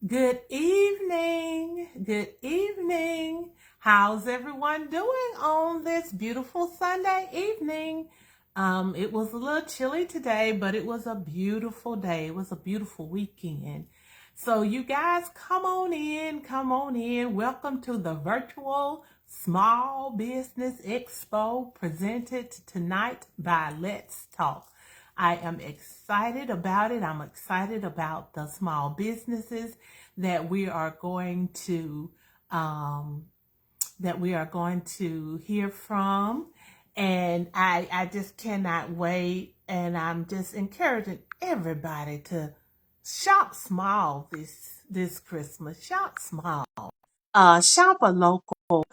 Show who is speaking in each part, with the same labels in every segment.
Speaker 1: Good evening. Good evening. How's everyone doing on this beautiful Sunday evening? It was a little chilly today, but it was a beautiful day. It was a beautiful weekend. So you guys come on in, come on in. Welcome to the virtual Small Business Expo presented tonight by Let's Talk. I am excited about it. I'm excited about the small businesses that we are going to um, hear from, and I just cannot wait. And I'm just encouraging everybody to shop small this Christmas. Shop small. Shop a local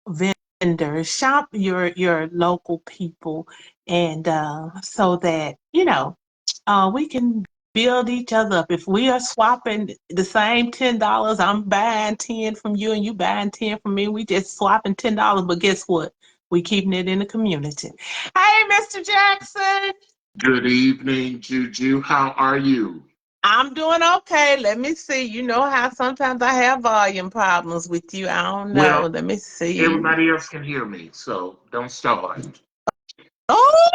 Speaker 1: vendor. Shop your local people, and so that we can build each other up. If we are swapping the same $10, I'm buying 10 from you and you buying 10 from me. We just swapping $10, but guess what? We keeping it in the community. Hey, Mr. Jackson.
Speaker 2: Good evening, Juju. How are you?
Speaker 1: I'm doing okay. Let me see. You know how sometimes I have volume problems with you. I don't know.
Speaker 2: Well,
Speaker 1: Let me see.
Speaker 2: everybody else can hear me, so don't start.
Speaker 1: Oh,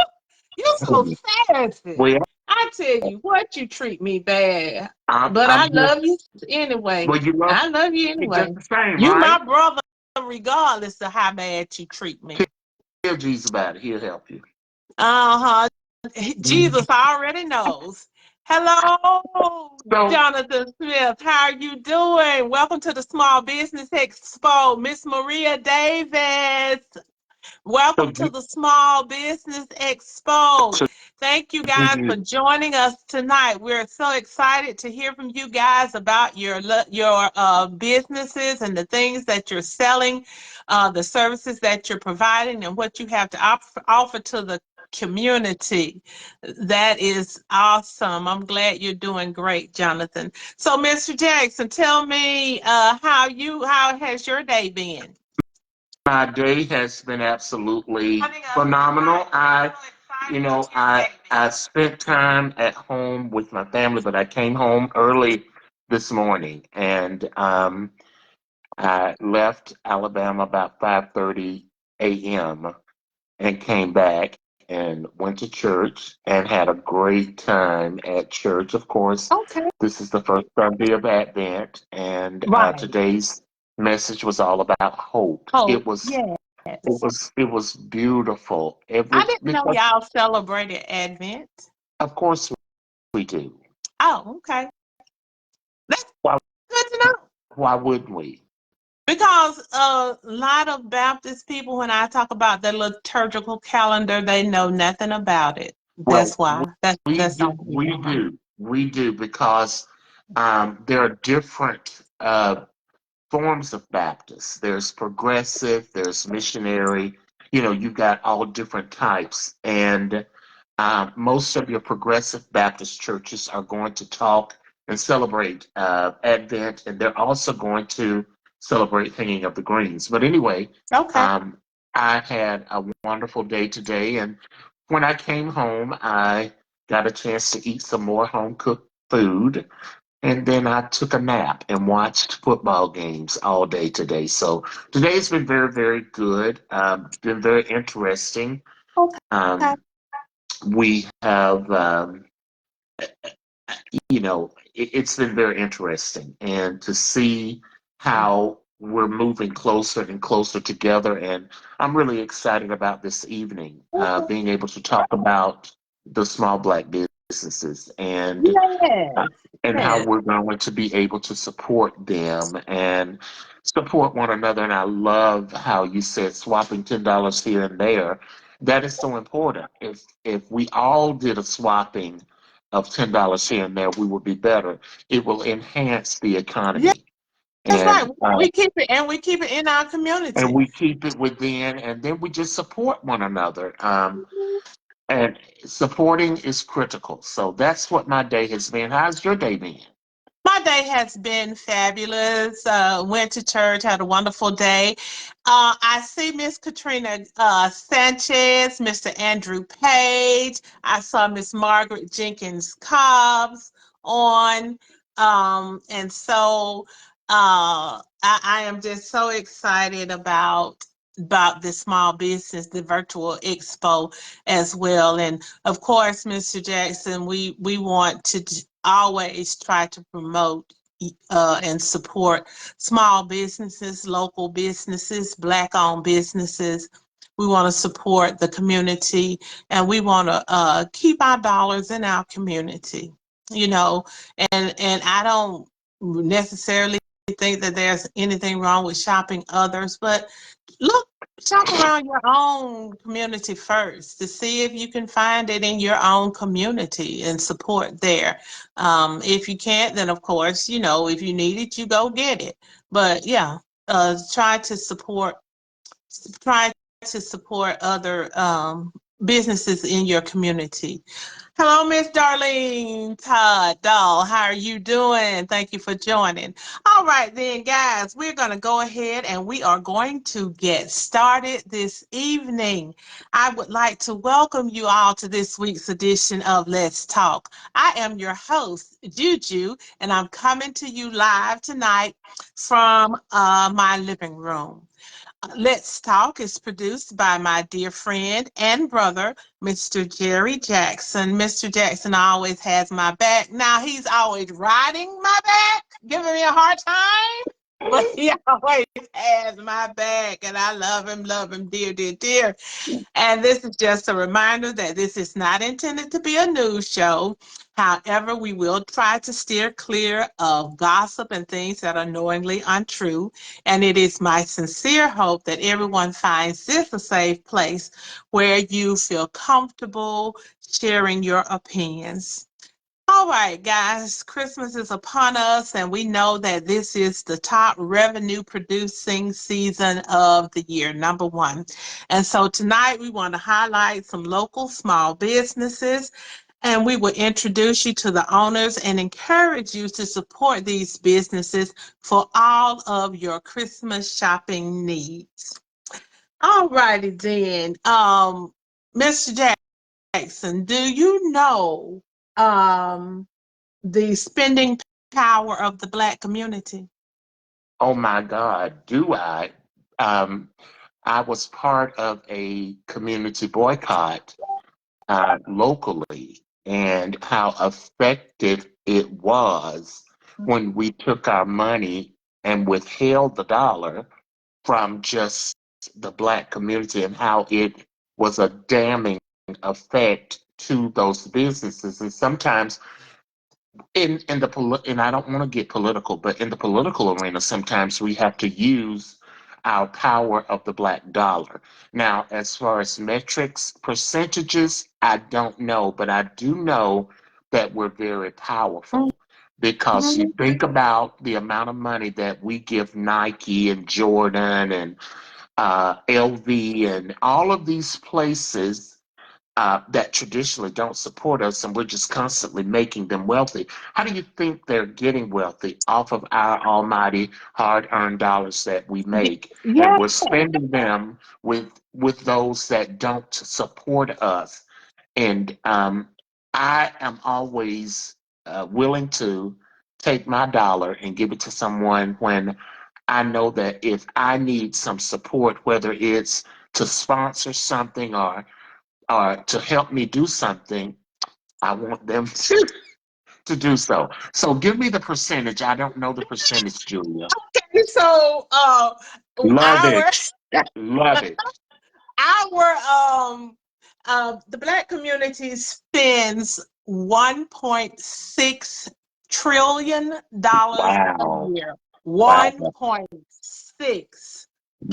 Speaker 1: you're so sassy.
Speaker 2: Well,
Speaker 1: I tell you what, you treat me bad, but I
Speaker 2: I'm
Speaker 1: love
Speaker 2: just,
Speaker 1: you anyway.
Speaker 2: well, you love
Speaker 1: I love you
Speaker 2: me just
Speaker 1: anyway.
Speaker 2: the same,
Speaker 1: You
Speaker 2: right?
Speaker 1: my brother, regardless of how bad you treat me.
Speaker 2: Tell Jesus about it. He'll help you.
Speaker 1: Uh-huh. Jesus already knows. Hello,
Speaker 2: So,
Speaker 1: Jonathan Smith. How are you doing? Welcome to the Small Business Expo, Miss Maria Davis.
Speaker 2: so,
Speaker 1: Welcome to the Small Business Expo.
Speaker 2: so
Speaker 1: Thank you guys for
Speaker 2: Juju,
Speaker 1: joining us tonight. We're so excited to hear from you guys about your businesses and the things that you're selling, the services that you're providing, and what you have to offer to the community. That is awesome. I'm glad you're doing great, Jonathan. So, Mr. Jackson, tell me how has your day been?
Speaker 2: my day has been absolutely
Speaker 1: Joining us tonight.
Speaker 2: phenomenal.
Speaker 1: We're so excited to hear your day
Speaker 2: I
Speaker 1: being.
Speaker 2: spent time at home with my family, but I came home early this morning, and I left Alabama about 5:30 a.m. and came back and went to church and had a great time at church. Of course,
Speaker 1: Okay.
Speaker 2: this is the first Sunday of Advent, and
Speaker 1: Right.
Speaker 2: today's message was all about hope.
Speaker 1: Oh, yes.
Speaker 2: It was beautiful.
Speaker 1: I
Speaker 2: Every
Speaker 1: didn't know
Speaker 2: because
Speaker 1: y'all celebrated Advent.
Speaker 2: of course we do.
Speaker 1: Oh, okay. That's
Speaker 2: Why
Speaker 1: good to know.
Speaker 2: why wouldn't we?
Speaker 1: Because a lot of Baptist people, when I talk about the liturgical calendar, they know nothing about it.
Speaker 2: Well,
Speaker 1: That's why. That's the only reason why.
Speaker 2: we do because there are different forms of Baptist. There's progressive, there's missionary. You know, you've got all different types, and most of your progressive Baptist churches are going to talk and celebrate Advent, and they're also going to celebrate Hanging of the Greens. But anyway,
Speaker 1: Okay.
Speaker 2: um, I had a wonderful day today, and when I came home, I got a chance to eat some more home cooked food. And then I took a nap and watched football games all day today. So today's been very, very good. Been very interesting.
Speaker 1: Okay.
Speaker 2: Um, we have, it's been very interesting, and to see how we're moving closer and closer together. And I'm really excited about this evening, being able to talk about the small black businesses uh,
Speaker 1: Yes.
Speaker 2: and how
Speaker 1: Yes.
Speaker 2: we're going to be able to support them and support one another. And I love how you said swapping $10 here and there. That is so important. If we all did a swapping of $10 here and there, we would be better. It will enhance the
Speaker 1: Yes,
Speaker 2: economy,
Speaker 1: that's right.
Speaker 2: and
Speaker 1: We keep it in our community.
Speaker 2: we keep it within, and then we just support one another. And supporting is critical. So that's what my day has been. How's your day been?
Speaker 1: My day has been fabulous. Went to church, had a wonderful day. I see Miss Katrina Sanchez, Mr. Andrew Page. I saw Miss Margaret Jenkins Cobbs on. And so I am just so excited about the small business, the virtual expo as well. And of course, Mr. Jackson, we want to always try to promote and support small businesses, local businesses, Black-owned businesses. We want to support the community, and we want to keep our dollars in our community. You know, and I don't necessarily think that there's anything wrong with shopping others, but look, shop around your own community first to see if you can find it in your own community and support there. If you can't, then of course, you know, if you need it, you go get it. But yeah, try to support other businesses in your community. Hello, Miss Darlene Todd Doll. How are you doing? Thank you for joining. All right, then, guys, we're going to go ahead and we are going to get started this evening. I would like to welcome you all to this week's edition of Let's Talk. I am your host, Juju, and I'm coming to you live tonight from my living room. Let's Talk is produced by my dear friend and brother, Mr. Jerry Jackson. Mr. Jackson always has my back. Now he's always riding my back, giving me a hard time, but he always has my back, and I love him, dear, dear, dear. And this is just a reminder that this is not intended to be a news show. However, we will try to steer clear of gossip and things that are knowingly untrue. And it is my sincere hope that everyone finds this a safe place where you feel comfortable sharing your opinions. All right, guys, Christmas is upon us, and we know that this is the top revenue producing season of the year, number one. And so tonight we want to highlight some local small businesses, and we will introduce you to the owners and encourage you to support these businesses for all of your Christmas shopping needs. All righty then. Mr. Jackson, do you know the spending power of the Black community?
Speaker 2: Oh my God, do I? Um, I was part of a community boycott locally, and how effective it was when we took our money and withheld the dollar from just the Black community, and how it was a damning effect to those businesses. And sometimes and I don't want to get political, but in the political arena, sometimes we have to use our power of the Black dollar. Now, as far as metrics, percentages, I don't know, but I do know that we're very powerful because you think about the amount of money that we give Nike and Jordan and LV and all of these places that traditionally don't support us, and we're just constantly making them wealthy. How do you think they're getting wealthy? Off of our almighty hard-earned dollars that we make, and
Speaker 1: Yeah.
Speaker 2: we're spending them with those that don't support us. And I am always willing to take my dollar and give it to someone when I know that if I need some support, whether it's to sponsor something or to help me do something, I want them to do so. So give me the percentage. I don't know the percentage, Julia.
Speaker 1: So,
Speaker 2: Love
Speaker 1: our
Speaker 2: it. Love it.
Speaker 1: the Black community spends $1.6 trillion a
Speaker 2: Wow.
Speaker 1: year.
Speaker 2: Wow. Wow.
Speaker 1: $1.6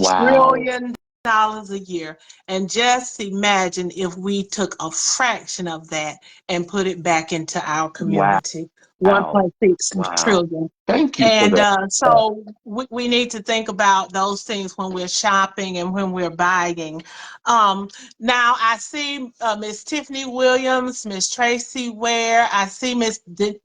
Speaker 1: trillion a year. And just imagine if we took a fraction of that and put it back into our
Speaker 2: Wow.
Speaker 1: community. 1.6
Speaker 2: Wow.
Speaker 1: trillion.
Speaker 2: Thank you for
Speaker 1: And
Speaker 2: that.
Speaker 1: so we need to think about those things when we're shopping and when we're buying. Um, Now, I see Miss Tiffany Williams, Miss Tracy Ware. I see Miss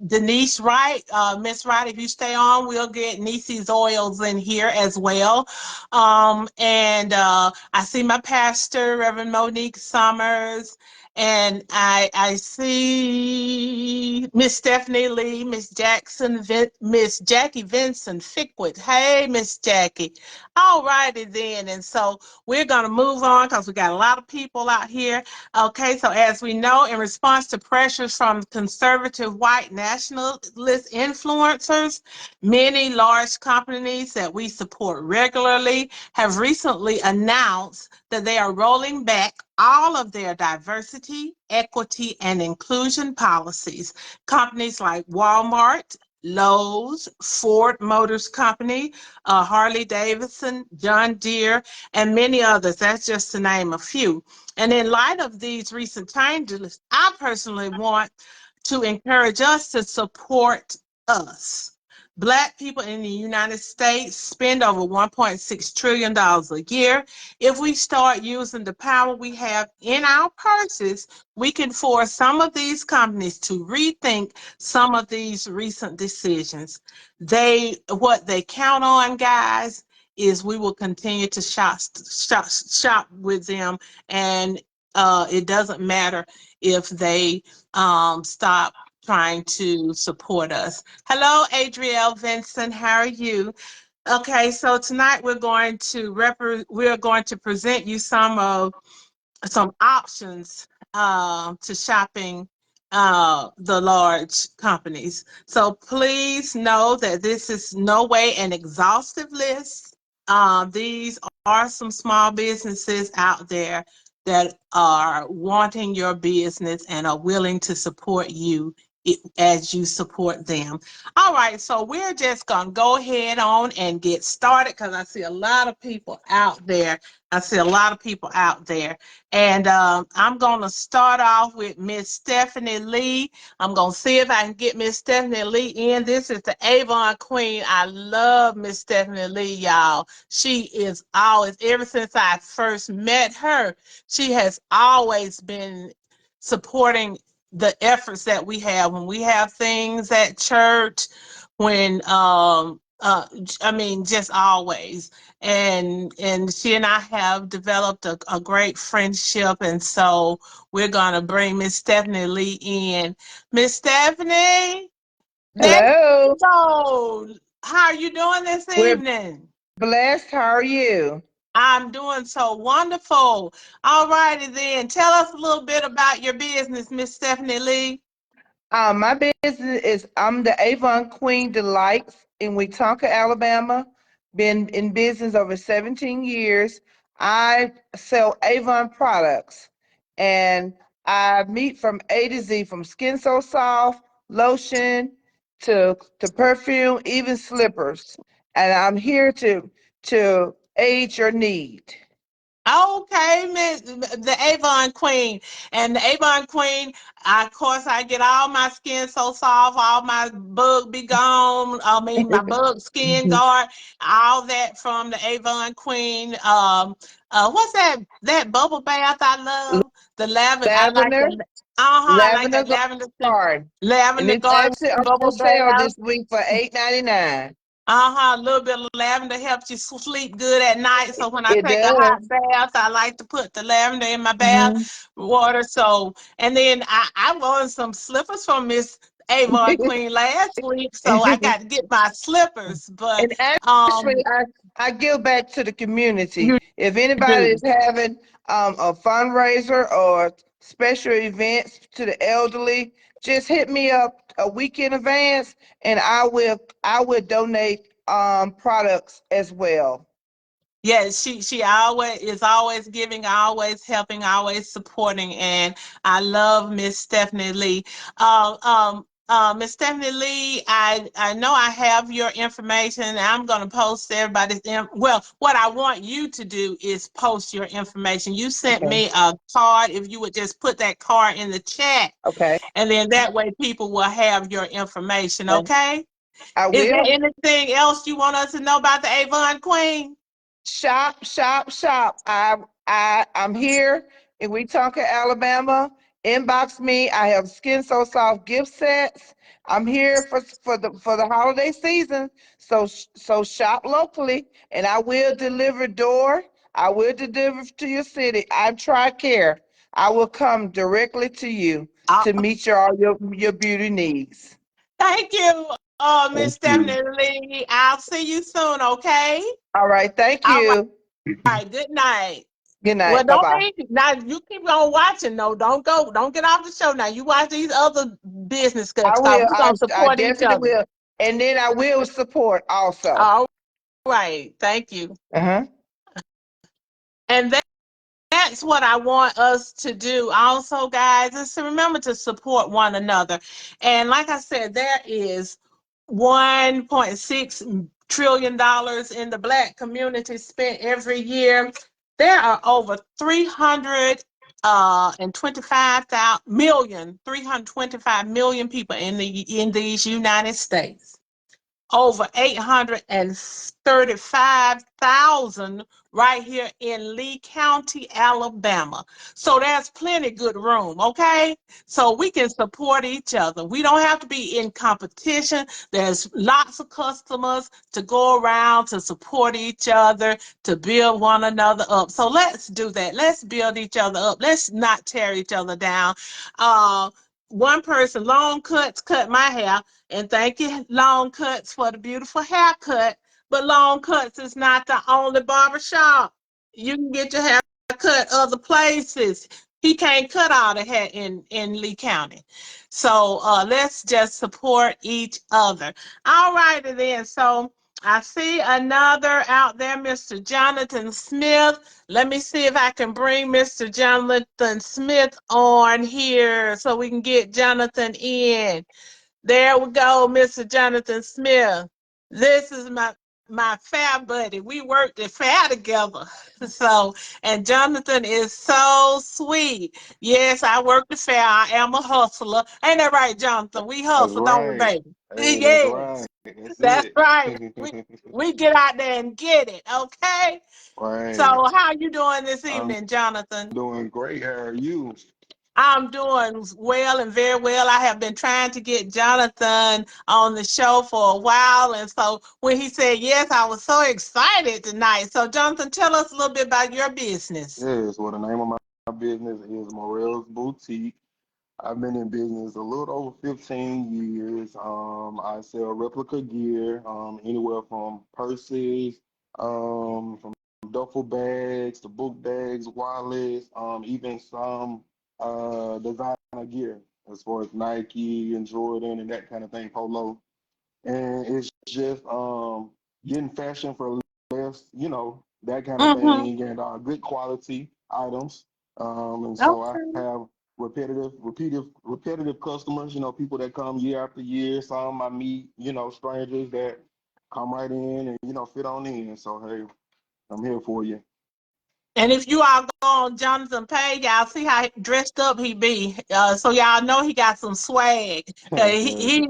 Speaker 1: Denise Wright. Miss Wright, if you stay on, we'll get Niecy's Oils in here as well. And I see my pastor, Reverend Monique Summers. And I see Miss Stephanie Lee, Miss Jackie Vincent Fickwood. Hey, Miss Jackie. All righty then. And so we're gonna move on because we got a lot of people out here. Okay, so as we know, in response to pressures from conservative white nationalist influencers, many large companies that we support regularly have recently announced that they are rolling back all of their diversity, equity, and inclusion policies. Companies like Walmart, Lowe's, Ford Motors Company, Harley Davidson, John Deere, and many others. That's just to name a few. And in light of these recent changes, I personally want to encourage us to support us. Black people in the United States spend over $1.6 trillion a year. If we start using the power we have in our purses, we can force some of these companies to rethink some of these recent decisions. What they count on, guys, is we will continue to shop with them, and it doesn't matter if they stop trying to support us. Hello, Adrielle Vincent. How are you? Okay, so tonight we're going to present you some options to shopping the large companies. So please know that this is no way an exhaustive list. These are some small businesses out there that are wanting your business and are willing to support you as you support them. All right, so we're just going to go ahead on and get started because I see a lot of people out there. I see a lot of people out there. And I'm going to start off with Miss Stephanie Lee. I'm going to see if I can get Miss Stephanie Lee in. This is the Avon Queen. I love Miss Stephanie Lee, y'all. She is always, ever since I first met her, she has always been supporting the efforts that we have when we have things at church, when I mean, just always. And she and I have developed a great friendship, and so we're gonna bring Miss Stephanie Lee in. Miss Stephanie, there you
Speaker 3: Hello.
Speaker 1: go. How are you doing this
Speaker 3: We're
Speaker 1: evening?
Speaker 3: blessed. How are you?
Speaker 1: I'm doing so wonderful. All righty then. Tell us a little bit about your business, Miss Stephanie Lee.
Speaker 3: My business is I'm the Avon Queen Delights in Wetumpka, Alabama. Been in business over 17 years. I sell Avon products, and I meet from A to Z, from skin so soft, lotion to perfume, even slippers. And I'm here to aid your need.
Speaker 1: Okay, Miss the Avon Queen. And the Avon Queen, of course, I get all my skin so soft, all my bug be gone. I mean, my bug skin guard, all that from the Avon Queen. What's that bubble bath I love? The lavender. I like
Speaker 3: Lavender.
Speaker 1: the I like
Speaker 3: Lavender
Speaker 1: that lavender
Speaker 3: Garden. And
Speaker 1: lavender
Speaker 3: it's
Speaker 1: garden
Speaker 3: actually on
Speaker 1: bubble
Speaker 3: sale
Speaker 1: bath.
Speaker 3: this week for $8.99.
Speaker 1: A little bit of lavender helps you sleep good at night. So when I
Speaker 3: It
Speaker 1: take a hot
Speaker 3: does.
Speaker 1: bath, I like to put the lavender in my bath
Speaker 3: Mhm.
Speaker 1: water. So, and then I won some slippers from Miss Avon Queen last week, so I got to get my slippers. But
Speaker 3: And actually,
Speaker 1: um,
Speaker 3: I give back to the community.
Speaker 1: you
Speaker 3: If anybody
Speaker 1: do.
Speaker 3: is having a fundraiser or special events to the elderly, just hit me up a week in advance, and I will donate products as well.
Speaker 1: Yes, she always is always giving, always helping, always supporting, and I love Miss Stephanie Lee. Miss Stephanie Lee, I know I have your information. And I'm going to post everybody's. Well, what I want you to do is post your information. You sent
Speaker 3: Okay.
Speaker 1: me a card. If you would just put that card in the chat,
Speaker 3: Okay.
Speaker 1: and then that way people will have your information.
Speaker 3: Okay.
Speaker 1: Okay.
Speaker 3: I
Speaker 1: Is there
Speaker 3: will.
Speaker 1: anything else you want us to know about the Avon Queen?
Speaker 3: Shop, shop, shop. I'm here in Wetumpka, Alabama. Inbox me. I have Skin So Soft gift sets. I'm here for the holiday season. So shop locally, and I will deliver door. I will deliver to your city. I try care. I will come directly to you to meet your beauty needs.
Speaker 1: Thank you, Miss
Speaker 2: Thank you.
Speaker 1: Stephanie Lee. I'll see you soon, okay?
Speaker 3: All right. Thank
Speaker 1: All
Speaker 3: you.
Speaker 1: right, good night.
Speaker 3: Good
Speaker 1: Well,
Speaker 3: night. Bye
Speaker 1: don't
Speaker 3: bye.
Speaker 1: leave. Now you keep on watching. No, don't go. Don't get off the show. Now you watch these other business
Speaker 3: I
Speaker 1: stuff.
Speaker 3: will.
Speaker 1: We're gonna
Speaker 3: I
Speaker 1: support each
Speaker 3: definitely
Speaker 1: other.
Speaker 3: will. And then I will support also.
Speaker 1: All right. Thank you.
Speaker 3: Uh-huh.
Speaker 1: And that's what I want us to do also, guys, is to remember to support one another. And like I said, there is $1.6 trillion in the Black community spent every year. There are over 325 million people in these United States. Over 835,000 right here in Lee County, Alabama. So there's plenty good room, okay? So we can support each other. We don't have to be in competition. There's lots of customers to go around to support each other, to build one another up. So let's do that. Let's build each other up. Let's not tear each other down. Uh, One person, Long Cuts, cut my hair. And thank you, Long Cuts, for the beautiful haircut. But Long Cuts is not the only barbershop. You can get your hair cut other places. He can't cut all the hair in Lee County. So let's just support each other. All righty then. So I see another out there, Mr. Jonathan Smith. Let me see if I can bring Mr. Jonathan Smith on here so we can get Jonathan in. There we go, Mr. Jonathan Smith. This is my fair buddy. We worked at fair together. So, and Jonathan is so sweet. Yes, I work the fair. I am a hustler. Ain't that right, Jonathan? We
Speaker 4: That's
Speaker 1: hustle, don't we,
Speaker 4: right.
Speaker 1: baby?
Speaker 4: Hey, that's right.
Speaker 1: Yes,
Speaker 4: That's
Speaker 1: that's
Speaker 4: it.
Speaker 1: right. We get out there and get it, okay? So,
Speaker 4: Right.
Speaker 1: how you doing this
Speaker 4: I'm
Speaker 1: evening, Jonathan?
Speaker 4: doing great. How are you?
Speaker 1: I'm doing well and very well. I have been trying to get Jonathan on the show for a while. And so when he said yes, I was so excited tonight. So, Jonathan, tell us a little bit about your business.
Speaker 4: Yes, well, the name of my business is Morel's Boutique. I've been in business a little over 15 years. I sell replica gear, anywhere from purses, from duffel bags to book bags, wallets, even some designer gear as far as Nike and Jordan and that kind of thing, Polo. And it's just getting fashion for less, that kind of
Speaker 1: Mm-hmm.
Speaker 4: thing, and good quality items. And so I
Speaker 1: Okay.
Speaker 4: have repetitive customers. People that come year after year. Some I meet, strangers that come right in and fit on in. So hey, I'm here for you.
Speaker 1: And if you all go on Jonathan page, y'all see how dressed up he be. So y'all know he got some swag. He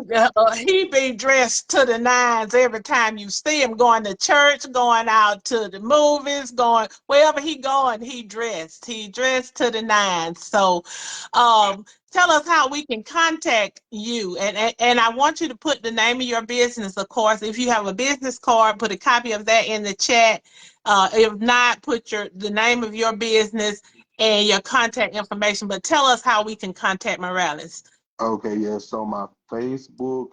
Speaker 1: be dressed to the nines every time you see him going to church, going out to the movies, going wherever he going. He dressed. He dressed to the nines. So, tell us how we can contact you. And I want you to put the name of your business, of course. If you have a business card, put a copy of that in the chat. If not, put the name of your business and your contact information. But tell us how we can contact Morales.
Speaker 4: Okay, yeah. So my Facebook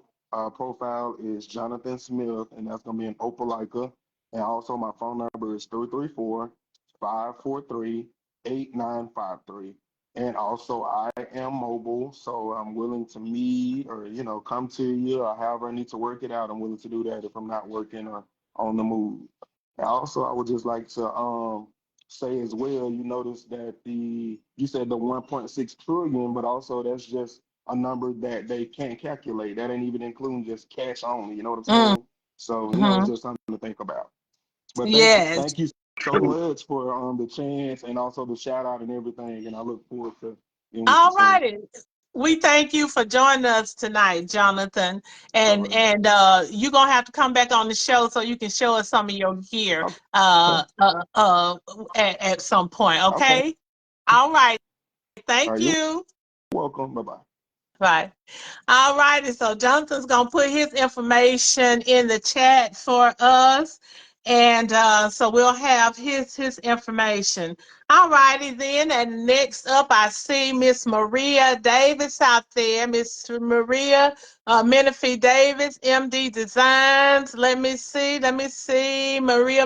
Speaker 4: profile is Jonathan Smith, and that's gonna be in Opelika. And also my phone number is 334-543-8953. And also I am mobile, so I'm willing to meet or come to you or however I need to work it out. I'm willing to do that if I'm not working or on the move. And also I would just like to say as well, you notice that you said the 1.6 trillion, but also that's just a number that they can't calculate. That ain't even including just cash only. You know what I'm saying? So it's
Speaker 1: Mm-hmm.
Speaker 4: just something to think about. But
Speaker 1: Yes.
Speaker 4: thank you so much for the chance and also the shout out and everything. And I look forward to being with you
Speaker 1: All
Speaker 4: soon.
Speaker 1: righty. We thank you for joining us tonight, Jonathan.
Speaker 4: All
Speaker 1: And
Speaker 4: right.
Speaker 1: and you're gonna have to come back on the show so you can show us some of your gear
Speaker 4: Okay.
Speaker 1: uh uh uh at some point,
Speaker 4: Okay.
Speaker 1: okay? All right.
Speaker 4: All
Speaker 1: Thank
Speaker 4: right. You're
Speaker 1: you.
Speaker 4: welcome. Bye bye.
Speaker 1: Bye. All righty. So Jonathan's gonna put his information in the chat for us. And so we'll have his information. All righty then. And next up, I see Miss Maria Davis out there. Miss Maria Menifee Davis, MD Designs. Let me see. Let me see. Maria.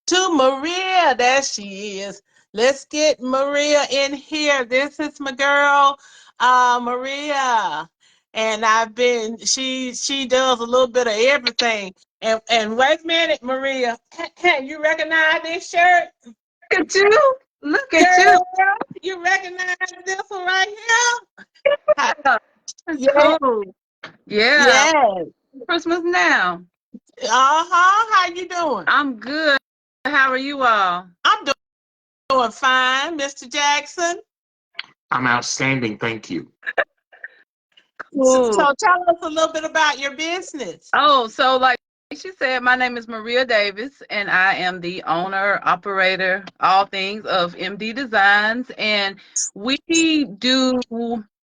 Speaker 1: To Maria. There she is. Let's get Maria in here. This is my girl, Maria. And she does a little bit of everything. And wait a minute, Maria. You recognize this shirt?
Speaker 5: Look at you. Look at you.
Speaker 1: Girl, you recognize this one right here?
Speaker 5: That's
Speaker 1: Yeah,
Speaker 5: cool. Yeah.
Speaker 1: yeah.
Speaker 5: Christmas now.
Speaker 1: Uh-huh. How you doing?
Speaker 5: I'm good. How are you all?
Speaker 1: I'm doing fine, Mr. Jackson.
Speaker 2: I'm outstanding, thank you.
Speaker 5: Cool.
Speaker 1: So tell us a little bit about your business.
Speaker 5: Oh, so like she said, my name is Maria Davis, and I am the owner, operator, all things of MD Designs. And we do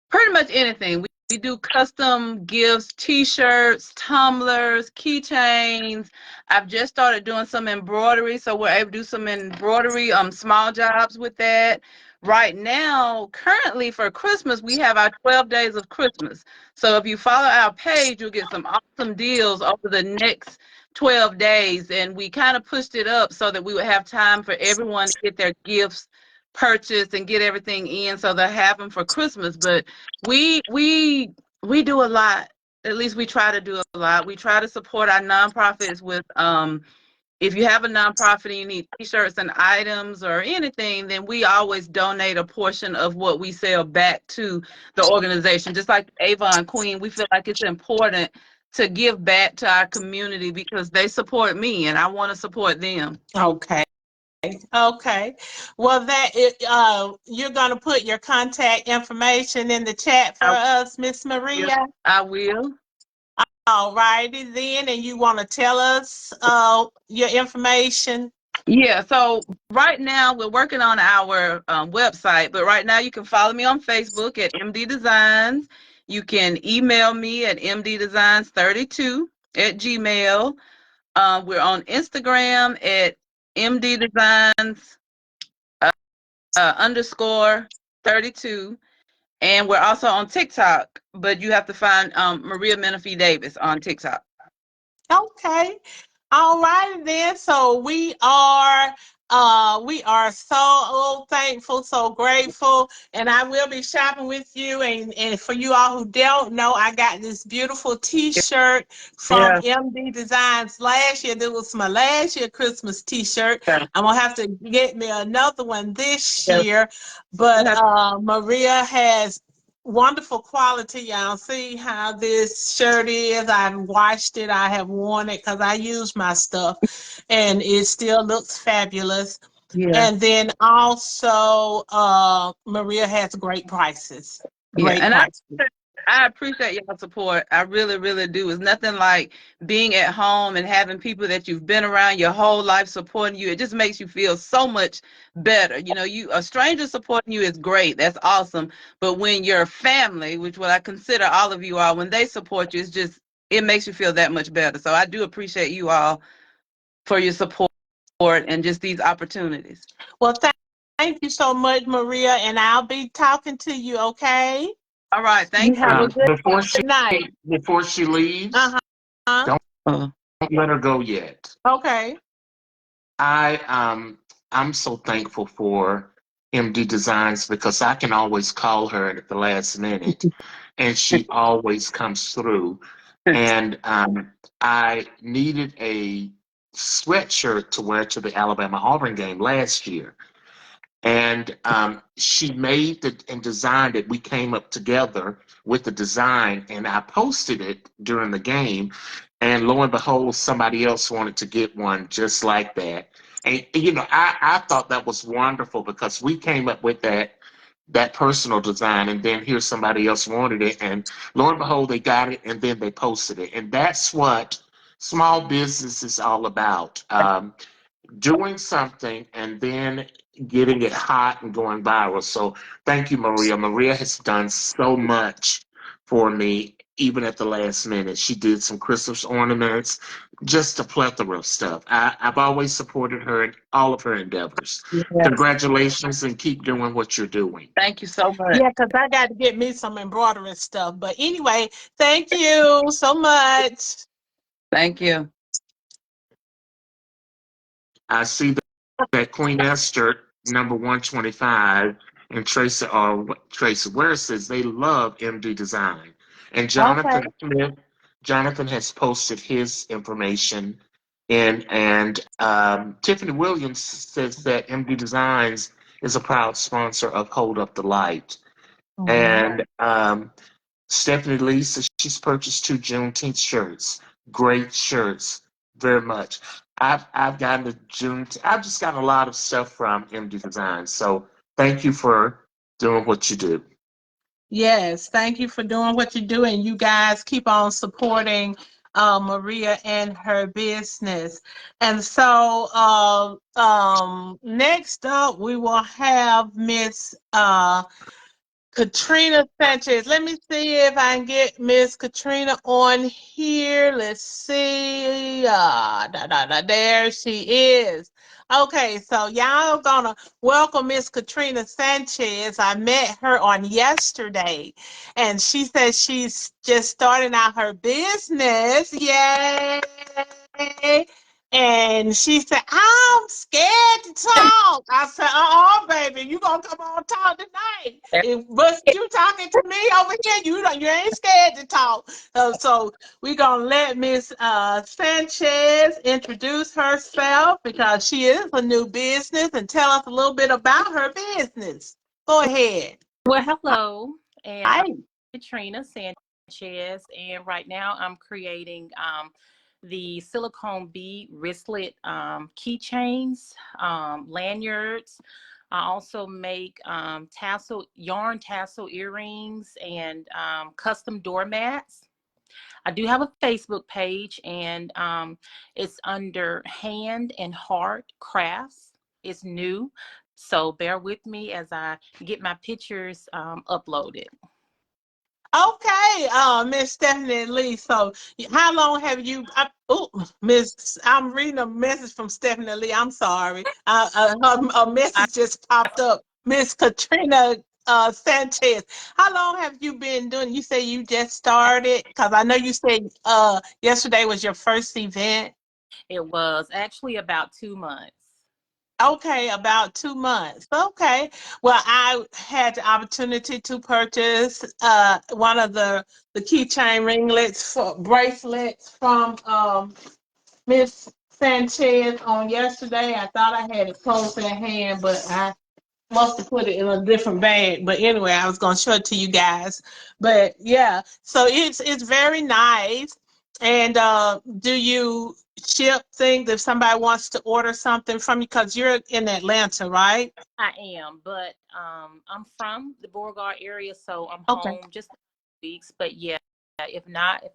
Speaker 5: pretty much anything. We do custom gifts, t-shirts, tumblers, keychains. I've just started doing some embroidery, so we're able to do some embroidery, small jobs with that. Right now, currently for Christmas, we have our 12 days of Christmas. So if you follow our page, you'll get some awesome deals over the next 12 days. And we kind of pushed it up so that we would have time for everyone to get their gifts purchased and get everything in so they'll have them for Christmas. But we do a lot. At least we try to do a lot. We try to support our nonprofits with if you have a nonprofit and you need t-shirts and items or anything, then we always donate a portion of what we sell back to the organization. Just like Avon Queen, we feel like it's important to give back to our community because they support me and I want to support them.
Speaker 1: Okay. Okay. Well, you're gonna put your contact information in the chat for us, Miss Maria.
Speaker 5: I will.
Speaker 1: All righty then, and you want to tell us your information?
Speaker 5: Yeah, so right now we're working on our website, but right now you can follow me on Facebook at MD Designs. You can email me at mddesigns32@gmail. We're on Instagram at mddesigns underscore 32. And we're also on TikTok, but you have to find Maria Menifee Davis on TikTok.
Speaker 1: Okay. All right then. So we are so thankful, so grateful, and I will be shopping with you. And for you all who don't know, I got this beautiful T-shirt from MD Designs last year. This was my last year Christmas T-shirt. I'm gonna have to get me another one this year. But Maria has wonderful quality. Y'all see how this shirt is. I've washed it. I have worn it because I use my stuff, and it still looks fabulous.
Speaker 5: Yeah.
Speaker 1: And then also, Maria has great prices. Great prices.
Speaker 5: I appreciate y'all support. I really, really do. It's nothing like being at home and having people that you've been around your whole life supporting you. It just makes you feel so much better. You know, a stranger supporting you is great. That's awesome. But when your family, which what I consider all of you are, when they support you, it makes you feel that much better. So I do appreciate you all for your support and just these opportunities.
Speaker 1: Well, thank you so much, Maria, and I'll be talking to you, okay?
Speaker 5: All right, thank you.
Speaker 1: Have a good
Speaker 2: night. Before she leaves, don't let her go yet.
Speaker 1: Okay.
Speaker 2: I'm so thankful for MD Designs because I can always call her at the last minute, and she always comes through. And I needed a sweatshirt to wear to the Alabama Auburn game last year. And she made it and designed it. We came up together with the design, and I posted it during the game. And lo and behold, somebody else wanted to get one just like that. And you know, I thought that was wonderful because we came up with that personal design, and then here somebody else wanted it, and lo and behold, they got it, and then they posted it. And that's what small business is all about. Doing something and then getting it hot and going viral. So thank you, Maria. Maria has done so much for me even at the last minute. She did some Christmas ornaments, just a plethora of stuff. I've always supported her in all of her endeavors.
Speaker 5: Yes.
Speaker 2: Congratulations and keep doing what you're doing.
Speaker 5: Thank you so much.
Speaker 1: Yeah, because I got to get me some embroidery stuff. But anyway, thank you so much.
Speaker 5: Thank you.
Speaker 2: I see that Queen Esther, number 125, and Tracy Ware says they love MD Design. And
Speaker 1: Okay.
Speaker 2: Jonathan Smith, Jonathan has posted his information in, and Tiffany Williams says that MD Designs is a proud sponsor of Hold Up the Light.
Speaker 1: Mhm.
Speaker 2: And Stephanie Lee says she's purchased 2 Juneteenth shirts. Great shirts, very much. I've gotten the June. I've just gotten a lot of stuff from MD Design. So thank you for doing what you do.
Speaker 1: Yes, thank you for doing what you're doing. You guys keep on supporting Maria and her business. And so next up we will have Miss Katrina Sanchez. Let me see if I can get Miss Katrina on here. Let's see. There she is. Okay, so y'all gonna welcome Miss Katrina Sanchez. I met her on yesterday, and she says she's just starting out her business. Yay! And she said, I'm scared to talk. I said, baby, you gonna come on talk tonight. But you talking to me over here, you ain't scared to talk. So we're gonna let Miss Sanchez introduce herself because she is a new business and tell us a little bit about her business. Go ahead.
Speaker 6: Well, hello, and
Speaker 1: Hi.
Speaker 6: I'm Katrina Sanchez, and right now I'm creating the silicone bead wristlet keychains, lanyards. I also make yarn tassel earrings and custom doormats. I do have a Facebook page, and it's under Hand and Heart Crafts. It's new, so bear with me as I get my pictures uploaded.
Speaker 1: Okay, Miss Stephanie Lee. So, how long have you? Miss, I'm reading a message from Stephanie Lee. I'm sorry. A
Speaker 6: I,
Speaker 1: message just popped up. Miss Katrina Sanchez. How long have you been doing? You say you just started? Because I know you said yesterday was your first event.
Speaker 6: it was actually about 2 months.
Speaker 1: Okay, about 2 months. Okay. Well, I had the opportunity to purchase one of the keychain ringlets for bracelets from Miss Sanchez on yesterday. I thought I had it close at hand, but I must have put it in a different bag. But anyway, I was gonna show it to you guys. But yeah, so it's very nice. And do you ship things if somebody wants to order something from you? Because you're in Atlanta, right?
Speaker 6: I am, but I'm from the Beauregard area, so I'm
Speaker 1: Okay.
Speaker 6: home just weeks. But yeah, if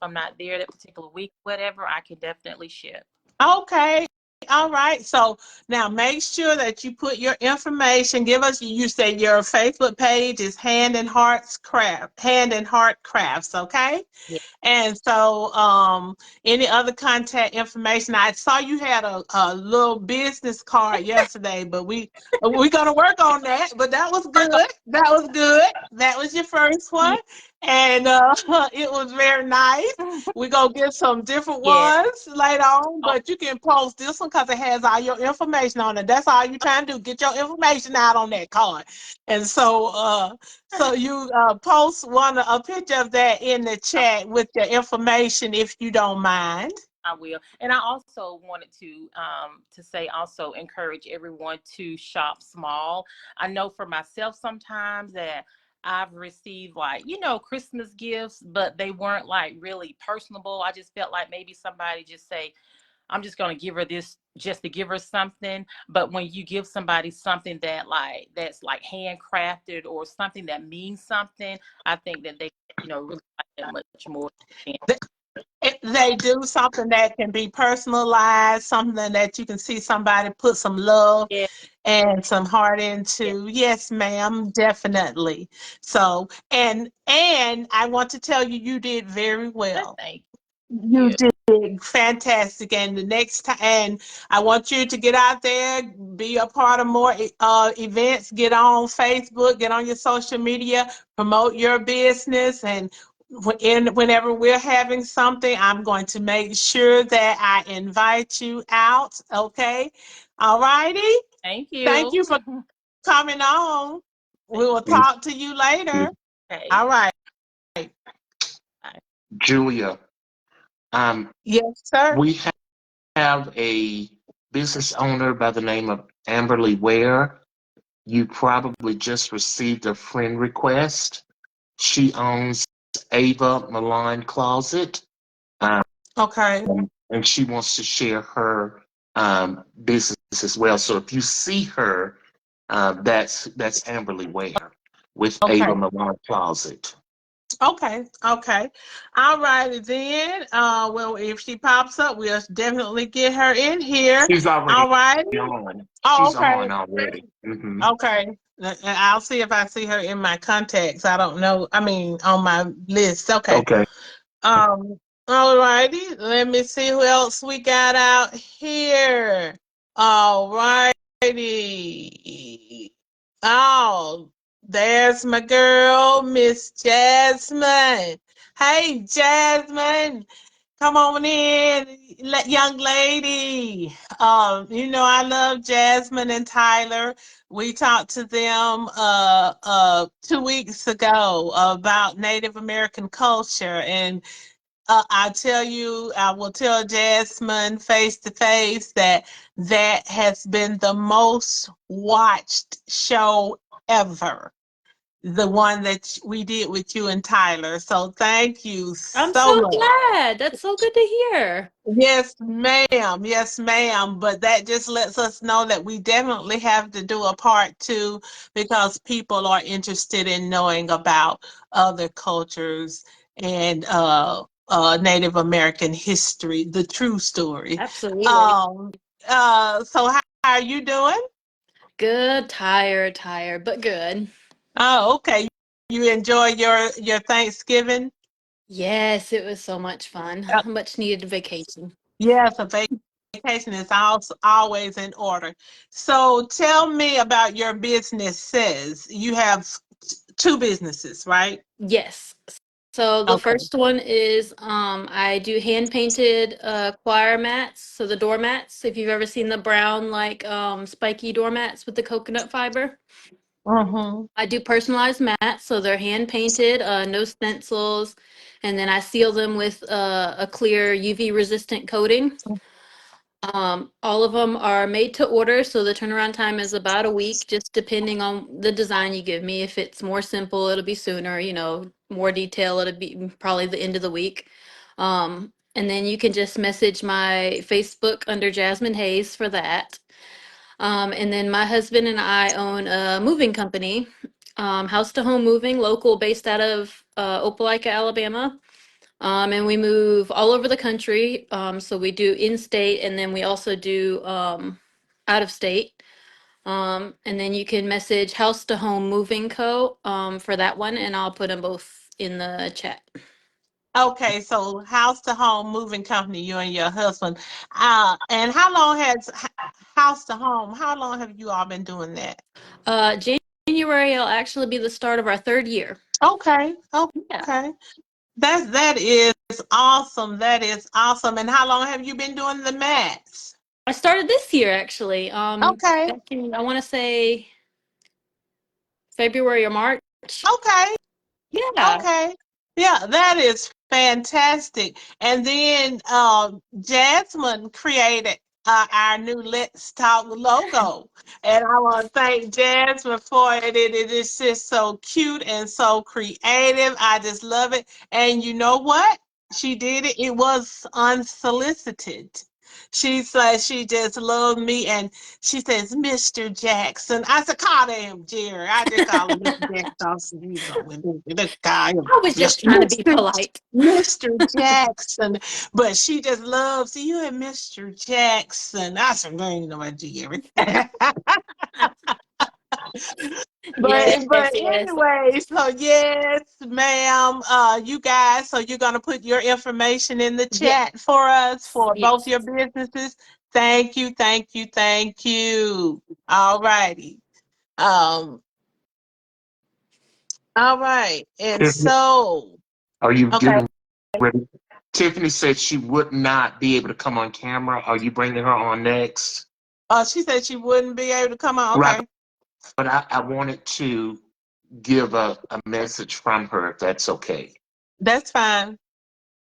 Speaker 6: I'm not there that particular week, whatever, I can definitely ship.
Speaker 1: Okay. All right. So now make sure that you put your information. Give us, you say your Facebook page is Hand and Heart Crafts. Okay.
Speaker 6: Yeah,
Speaker 1: And so, any other contact information? I saw you had a little business card yesterday, but we're gonna work on that. But that was good. That was good. That was your first one, and it was very nice. We're gonna get some different
Speaker 6: yeah.
Speaker 1: ones later on,
Speaker 6: Oh,
Speaker 1: but you can post this one because it has all your information on it. That's all you're trying to do. Get your information out on that card, and so you post a picture of that in the chat with your information if you don't mind.
Speaker 6: I will. And I also wanted to say also encourage everyone to shop small. I know for myself sometimes that I've received like, Christmas gifts, but they weren't like really personable. I just felt like maybe somebody just say, I'm just going to give her this just to give her something. But when you give somebody something that's like handcrafted or something that means something, I think that they, really like that much more.
Speaker 1: they do something that can be personalized, something that you can see somebody put some love
Speaker 6: Yeah,
Speaker 1: and some heart
Speaker 6: yeah.
Speaker 1: into. Yes, ma'am, definitely. So, and I want to tell you, you did very well.
Speaker 6: Thank
Speaker 1: You
Speaker 6: you.
Speaker 1: did fantastic. And the next time, and I want you to get out there, be a part of more events, get on Facebook, get on your social media, promote your business. And whenever we're having something, I'm going to make sure that I invite you out. Okay. All righty.
Speaker 6: Thank
Speaker 1: Thank
Speaker 6: you.
Speaker 1: you for coming on. We
Speaker 6: Thank
Speaker 1: will
Speaker 2: Thank
Speaker 1: talk to you later.
Speaker 2: you.
Speaker 6: Okay.
Speaker 1: All right.
Speaker 2: Julia, um,
Speaker 1: Yes, sir.
Speaker 2: we have a business owner by the name of Amberly Ware. You probably just received a friend request. She owns Ava Milan Closet, um,
Speaker 1: Okay.
Speaker 2: and she wants to share her business as well. So if you see her, that's Amberly Ware with Ava
Speaker 1: Okay.
Speaker 2: Milan Closet.
Speaker 1: Okay, okay. All righty then. Well, if she pops up, we'll definitely get her in here.
Speaker 2: She's already
Speaker 1: All right.
Speaker 2: on.
Speaker 1: Oh,
Speaker 2: She's
Speaker 1: okay.
Speaker 2: on already.
Speaker 1: Okay. I'll see if I see her in my contacts. I don't know. I mean, on my list. Okay.
Speaker 2: Okay.
Speaker 1: All righty. Let me see who else we got out here. All righty. Oh, there's my girl, Miss Jasmine. Hey, Jasmine, come on in, young lady. I love Jasmine and Tyler. We talked to them 2 weeks ago about Native American culture, and I will tell Jasmine face to face that that has been the most watched show ever. The one that we did with you and Tyler. So thank you
Speaker 7: I'm
Speaker 1: so
Speaker 7: so
Speaker 1: much.
Speaker 7: glad. That's so good to hear.
Speaker 1: Yes, ma'am. Yes, ma'am. But that just lets us know that we definitely have to do a part two because people are interested in knowing about other cultures and Native American history, the true story.
Speaker 7: Absolutely.
Speaker 1: Um, so how are you doing?
Speaker 7: Good, tired, but good.
Speaker 1: Oh, okay. You enjoy your Thanksgiving?
Speaker 7: Yes, it was so much fun.
Speaker 1: Uh,
Speaker 7: Much needed vacation.
Speaker 1: yes, a vacation is also always in order. So tell me about your businesses. You have two businesses, right?
Speaker 7: Yes. So the
Speaker 1: Okay.
Speaker 7: first one is I do hand painted choir mats, so the doormats, if you've ever seen the brown like spiky doormats with the coconut fiber.
Speaker 1: Mm-hmm.
Speaker 7: I do personalized mats, so they're hand painted, no stencils, and then I seal them with a clear UV resistant coating. All of them are made to order, so the turnaround time is about a week, just depending on the design you give me. If it's more simple, it'll be sooner, more detail, it'll be probably the end of the week. And then you can just message my Facebook under Jasmine Hayes for that. And then my husband and I own a moving company, House to Home Moving, local, based out of Opelika, Alabama. And we move all over the country. So we do in-state and then we also do out of state. And then you can message House to Home Moving Co. For that one, and I'll put them both in the chat.
Speaker 1: Okay, so house to home moving company, you and your husband. And how long has house to home? How long have you all been doing that?
Speaker 7: January will actually be the start of our third year.
Speaker 1: Okay,
Speaker 7: Yeah.
Speaker 1: okay. That is awesome. That is awesome. And how long have you been doing the mats?
Speaker 7: I started this year actually.
Speaker 1: Okay,
Speaker 7: Back in, I want to say February or March.
Speaker 1: okay.
Speaker 7: Yeah.
Speaker 1: Okay. Yeah, that is fantastic. And then Jasmine created our new Let's Talk logo. And I want to thank Jasmine for it. It is just so cute and so creative. I just love it. And you know what? She did it. It was unsolicited. She's like, she just loved me, and she says, Mr. Jackson. I said, call him Jerry. I just call him Mr. Jackson. He's over there. Just call him
Speaker 7: I was just trying to be
Speaker 1: Mr.
Speaker 7: polite.
Speaker 1: Mr. Jackson. But she just loves you and Mr. Jackson. I said, no, ain't nobody Jerry.
Speaker 7: Yes,
Speaker 1: But
Speaker 7: yes,
Speaker 1: anyway, so yes, ma'am. You guys, so you're gonna put your information in the
Speaker 7: yes,
Speaker 1: chat for us for both
Speaker 7: yes.
Speaker 1: your businesses. Thank you, thank you, thank you. All righty. Um, all right. And
Speaker 2: Tiffany,
Speaker 1: so,
Speaker 2: are you
Speaker 1: okay.
Speaker 2: getting ready? Tiffany said she would not be able to come on camera. Are you bringing her on next?
Speaker 1: She said she wouldn't be able to come on.
Speaker 2: Right,
Speaker 1: Okay,
Speaker 2: but I wanted to give a message from her, if that's okay.
Speaker 1: that's fine.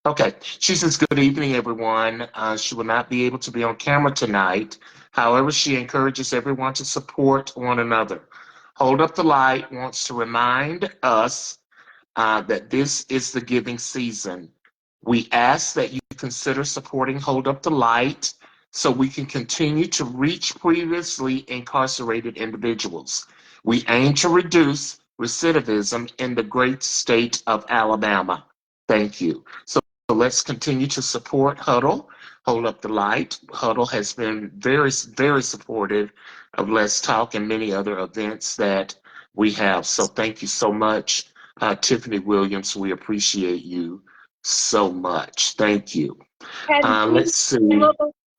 Speaker 2: Okay. She says, good evening, everyone. She will not be able to be on camera tonight. However, she encourages everyone to support one another. Hold Up the Light wants to remind us that this is the giving season. We ask that you consider supporting Hold Up the Light so we can continue to reach previously incarcerated individuals. We aim to reduce recidivism in the great state of Alabama. Thank you. So let's continue to support Huddle, Hold Up the Light. Huddle has been very, very supportive of Let's Talk and many other events that we have. So thank you so much, Tiffany Williams. We appreciate you so much. Thank you.
Speaker 1: And
Speaker 2: Let's see.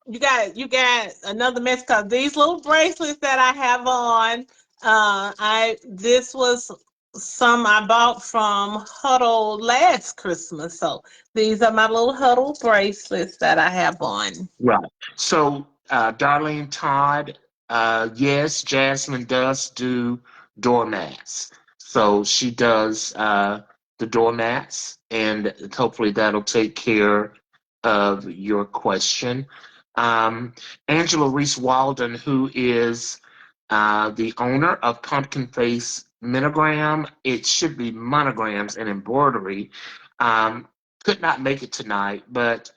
Speaker 1: you got another mess because these little bracelets that I have on, I this was some I bought from Huddle last Christmas. So these are my little Huddle bracelets that I have on.
Speaker 2: Right. So, Darlene Todd, yes, Jasmine does do doormats. So she does the doormats, and hopefully that'll take care of your question. Um, Angela Reese Walden, who is the owner of Pumpkin Face Monogram, it should be monograms and embroidery, um, could not make it tonight, but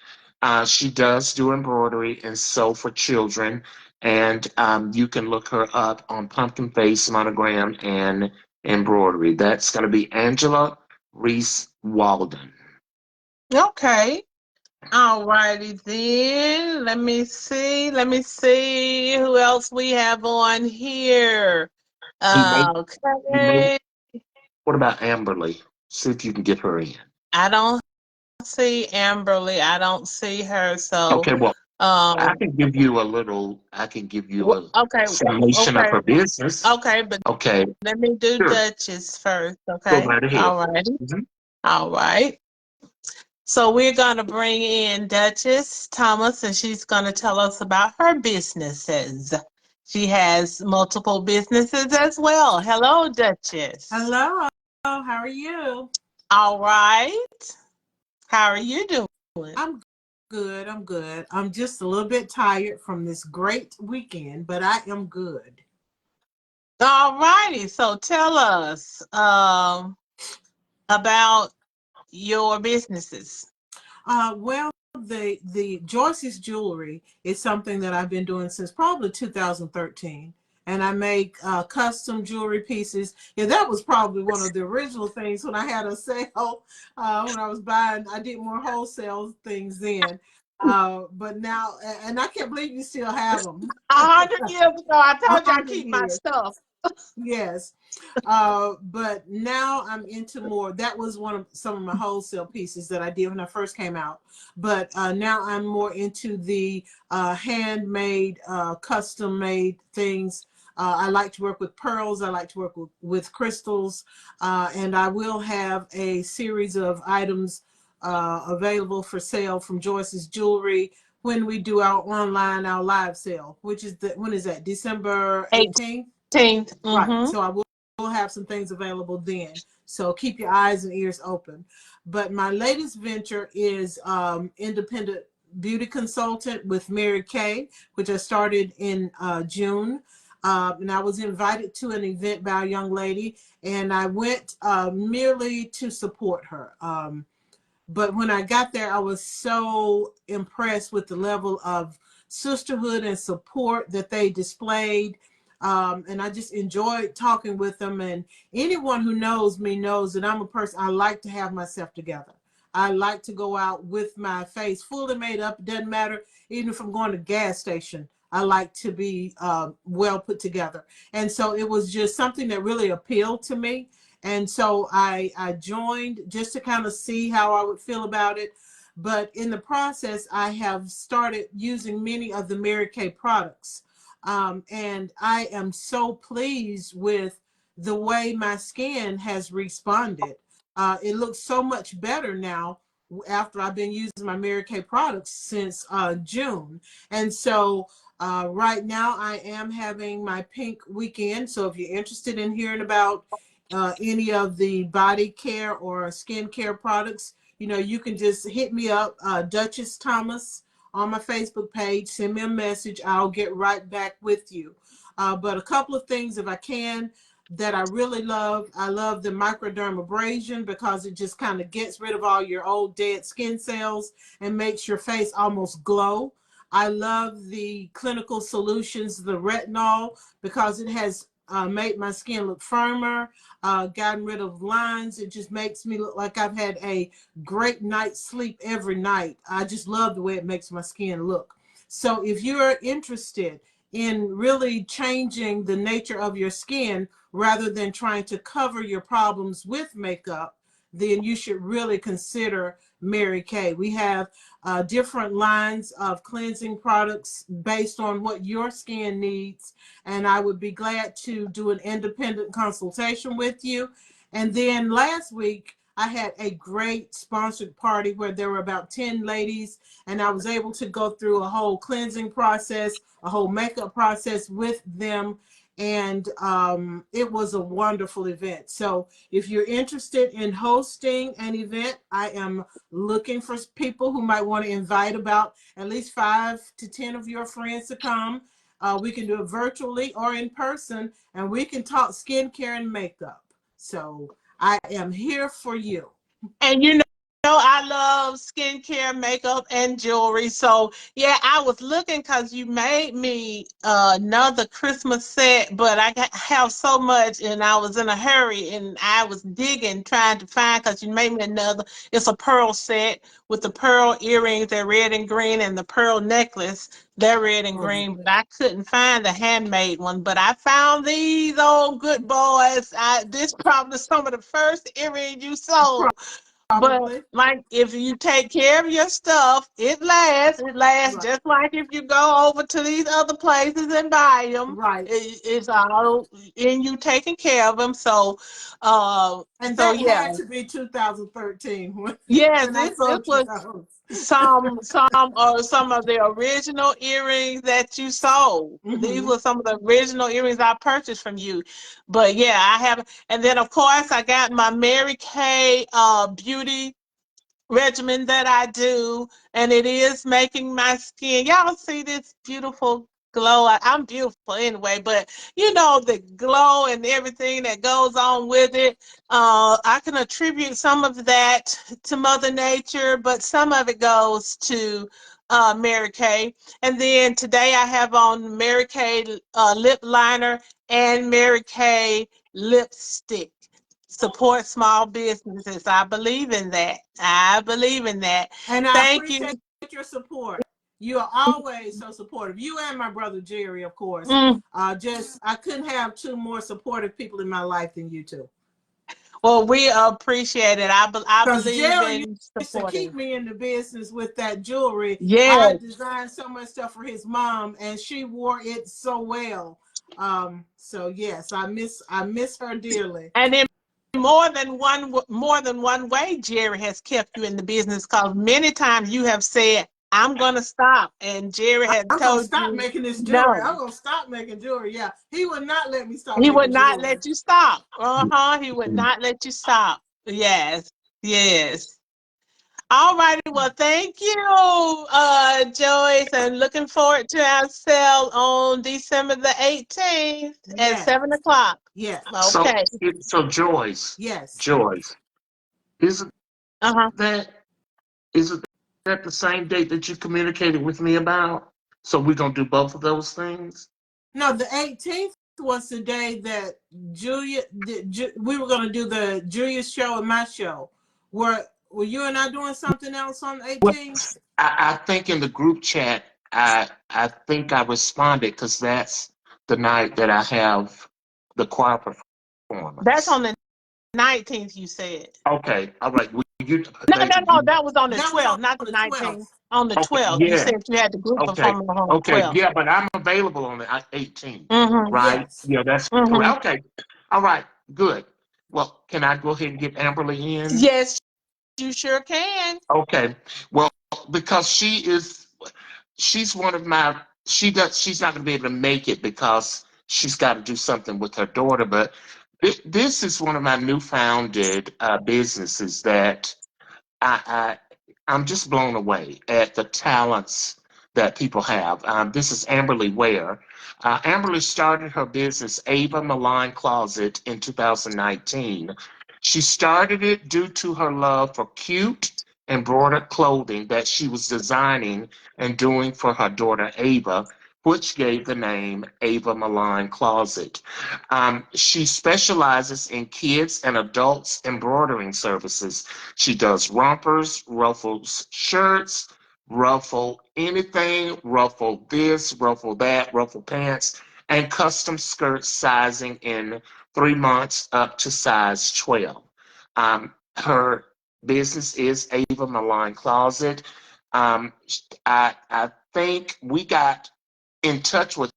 Speaker 2: she does do embroidery and sew for children, and you can look her up on Pumpkin Face Monogram and embroidery. That's going to be Angela Reese Walden.
Speaker 1: Okay. All righty then. Let me see. Let me see who else we have on here.
Speaker 2: You may, you may.
Speaker 1: Okay.
Speaker 2: What about Amberly? See if you can get her in.
Speaker 1: I don't see Amberly. I don't see her. So,
Speaker 2: Okay, well, I
Speaker 1: um,
Speaker 2: can give you a little. I can give you a
Speaker 1: okay,
Speaker 2: summation of
Speaker 1: okay,
Speaker 2: her business.
Speaker 1: okay. But
Speaker 2: Okay,
Speaker 1: let me do
Speaker 2: sure.
Speaker 1: Duchess first.
Speaker 2: Go
Speaker 1: Okay.
Speaker 2: right ahead.
Speaker 1: All righty.
Speaker 2: Mhm.
Speaker 1: All right. So we're gonna bring in Duchess Thomas, and she's gonna tell us about her businesses. She has multiple businesses as well. Hello, Duchess.
Speaker 8: Hello, how are you?
Speaker 1: All right. How are you doing?
Speaker 8: I'm good. I'm good. I'm just a little bit tired from this great weekend, but I am good.
Speaker 1: All righty. So tell us about your businesses.
Speaker 8: Well, the Joyce's jewelry is something that I've been doing since probably 2013, and I make custom jewelry pieces. Yeah, that was probably one of the original things when I had a sale. When I was buying, I did more wholesale things then. But now, and I can't believe you still have them.
Speaker 1: 100 years ago, I
Speaker 8: A
Speaker 1: told you I
Speaker 8: hundred
Speaker 1: keep my
Speaker 8: years.
Speaker 1: stuff.
Speaker 8: Yes. But now I'm into more. That was one of some of my wholesale pieces that I did when I first came out. But now I'm more into the handmade, custom made things. I like to work with pearls. I like to work with crystals. And I will have a series of items available for sale from Joyce's Jewelry when we do our live sale, which is when is that? December 18th?
Speaker 1: 18th.
Speaker 8: Right.
Speaker 1: Mm-hmm.
Speaker 8: So I will have some things available then. So keep your eyes and ears open. But my latest venture is independent beauty consultant with Mary Kay, which I started in June. And I was invited to an event by a young lady, and I went merely to support her. But when I got there, I was so impressed with the level of sisterhood and support that they displayed. And I just enjoyed talking with them. And anyone who knows me knows that I'm a person, I like to have myself together. I like to go out with my face fully made up. It doesn't matter, even if I'm going to gas station. I like to be well put together. And so it was just something that really appealed to me. And so I joined just to kind of see how I would feel about it. But in the process, I have started using many of the Mary Kay products. And I am so pleased with the way my skin has responded. It looks so much better now after I've been using my Mary Kay products since June. And so right now I am having my pink weekend. So if you're interested in hearing about any of the body care or skin care products, you can just hit me up, Duchess Thomas, on my Facebook page. Send me a message. I'll get right back with you. But a couple of things, if I can, that I really love. I love the microdermabrasion because it just kind of gets rid of all your old dead skin cells and makes your face almost glow. I love the clinical solutions, the retinol, because it has made my skin look firmer, gotten rid of lines. It just makes me look like I've had a great night's sleep every night. I just love the way it makes my skin look. So if you're interested in really changing the nature of your skin rather than trying to cover your problems with makeup, then you should really consider Mary Kay. We have different lines of cleansing products based on what your skin needs. And I would be glad to do an independent consultation with you. And then last week, I had a great sponsored party where there were about 10 ladies, and I was able to go through a whole cleansing process, a whole makeup process with them. And it was a wonderful event. So if you're interested in hosting an event, I am looking for people who might want to invite about at least 5 to 10 of your friends to come. We can do it virtually or in person, and we can talk skincare and makeup. So I am here for you.
Speaker 1: And I love skincare, makeup, and jewelry. So yeah, I was looking because you made me another Christmas set, but have so much, and I was in a hurry, and I was digging trying to find because you made me another. It's a pearl set with the pearl earrings, they're red and green, and the pearl necklace, they're red and green. But I couldn't find the handmade one. But I found these old good boys. This probably some of the first earrings you sold. But
Speaker 8: Probably.
Speaker 1: like if you take care of your stuff, it lasts. It lasts
Speaker 8: Right.
Speaker 1: just like if you go over to these other places and buy them.
Speaker 8: Right.
Speaker 1: It's all in you taking care of them. So,
Speaker 8: And
Speaker 1: so
Speaker 8: that
Speaker 1: yeah,
Speaker 8: had to be 2013
Speaker 1: yes.
Speaker 8: when I
Speaker 1: This
Speaker 8: sold you
Speaker 1: was
Speaker 8: those.
Speaker 1: some of the original earrings that you sold. These
Speaker 8: Mm-hmm.
Speaker 1: were some of the original earrings I purchased from you. But yeah, I have, and then of course I got my Mary Kay beauty regimen that I do, and it is making my skin. Y'all see this beautiful glow. I'm beautiful anyway, but the glow and everything that goes on with it. I can attribute some of that to Mother Nature, but some of it goes to Mary Kay. And then today I have on Mary Kay lip liner and Mary Kay lipstick. Support small businesses. I believe in that. I believe in that.
Speaker 8: And I
Speaker 1: Thank you.
Speaker 8: appreciate your support. You are always so supportive. You and my brother Jerry, of course.
Speaker 1: Mm,
Speaker 8: Just I couldn't have two more supportive people in my life than you two.
Speaker 1: well, we appreciate it. I
Speaker 8: Because
Speaker 1: believe
Speaker 8: Jerry
Speaker 1: in
Speaker 8: used to keep
Speaker 1: supporting.
Speaker 8: me in the business with that jewelry. I
Speaker 1: Yes.
Speaker 8: designed so much stuff for his mom, and she wore it so well. So yes, I miss her dearly.
Speaker 1: And in more than one way, Jerry has kept you in the business because many times you have said, "I'm going to stop," and Jerry had
Speaker 8: I'm gonna
Speaker 1: told
Speaker 8: stop
Speaker 1: you
Speaker 8: making this jewelry.
Speaker 1: no.
Speaker 8: I'm gonna stop making jewelry. Yeah, he would not let me stop
Speaker 1: He would
Speaker 8: making
Speaker 1: not
Speaker 8: jewelry.
Speaker 1: let you stop. Uh-huh. He would not let you stop. Yes. Yes. All righty. Well, thank you, Joyce, and looking forward to our sale on December the 18th at
Speaker 8: Yes,
Speaker 1: 7 o'clock.
Speaker 8: yes,
Speaker 2: So,
Speaker 1: Okay.
Speaker 2: so Joyce,
Speaker 8: yes.
Speaker 2: Joyce, isn't
Speaker 1: Uh-huh.
Speaker 2: that Isn't that the same date that you communicated with me about? So we're gonna do both of those things?
Speaker 8: No, the 18th was the day that we were going to do the Julia's show and my show. Were you and I doing something else on the
Speaker 2: Well,
Speaker 8: 18th?
Speaker 2: I think in the group chat, I think I responded because that's the night that I have the choir
Speaker 1: That's
Speaker 2: performance.
Speaker 1: on the 19th, you said.
Speaker 2: Okay, all right. Well,
Speaker 1: No, no, no, that was on the
Speaker 8: That was
Speaker 1: 12th, not
Speaker 8: on
Speaker 1: the
Speaker 8: the 12th.
Speaker 1: 19th. On the
Speaker 2: okay,
Speaker 1: 12th, you
Speaker 2: yeah,
Speaker 1: said you had the group
Speaker 2: okay,
Speaker 1: performance on the
Speaker 2: okay,
Speaker 1: 12th.
Speaker 2: yeah, but I'm available on the 18th,
Speaker 1: Mm-hmm.
Speaker 2: right?
Speaker 8: Yes.
Speaker 2: Yeah, that's
Speaker 1: Mm-hmm.
Speaker 2: correct. Okay, all right, good. Well, can I go ahead and get Amberly in?
Speaker 1: Yes, you sure can.
Speaker 2: Okay. Well, because she's one of my, she's not going to be able to make it because she's got to do something with her daughter. But this is one of my new founded businesses that I I'm just blown away at the talents that people have. This is Amberly Ware. Amberly started her business, Ava Malign Closet, in 2019. She started it due to her love for cute embroidered clothing that she was designing and doing for her daughter Ava, which gave the name Ava Malign Closet. She specializes in kids and adults embroidering services. She does rompers, ruffles shirts, ruffle anything, ruffle this, ruffle that, ruffle pants, and custom skirt sizing in 3 months up to size 12. Her business is Ava Malign Closet. Um, I think we got in touch with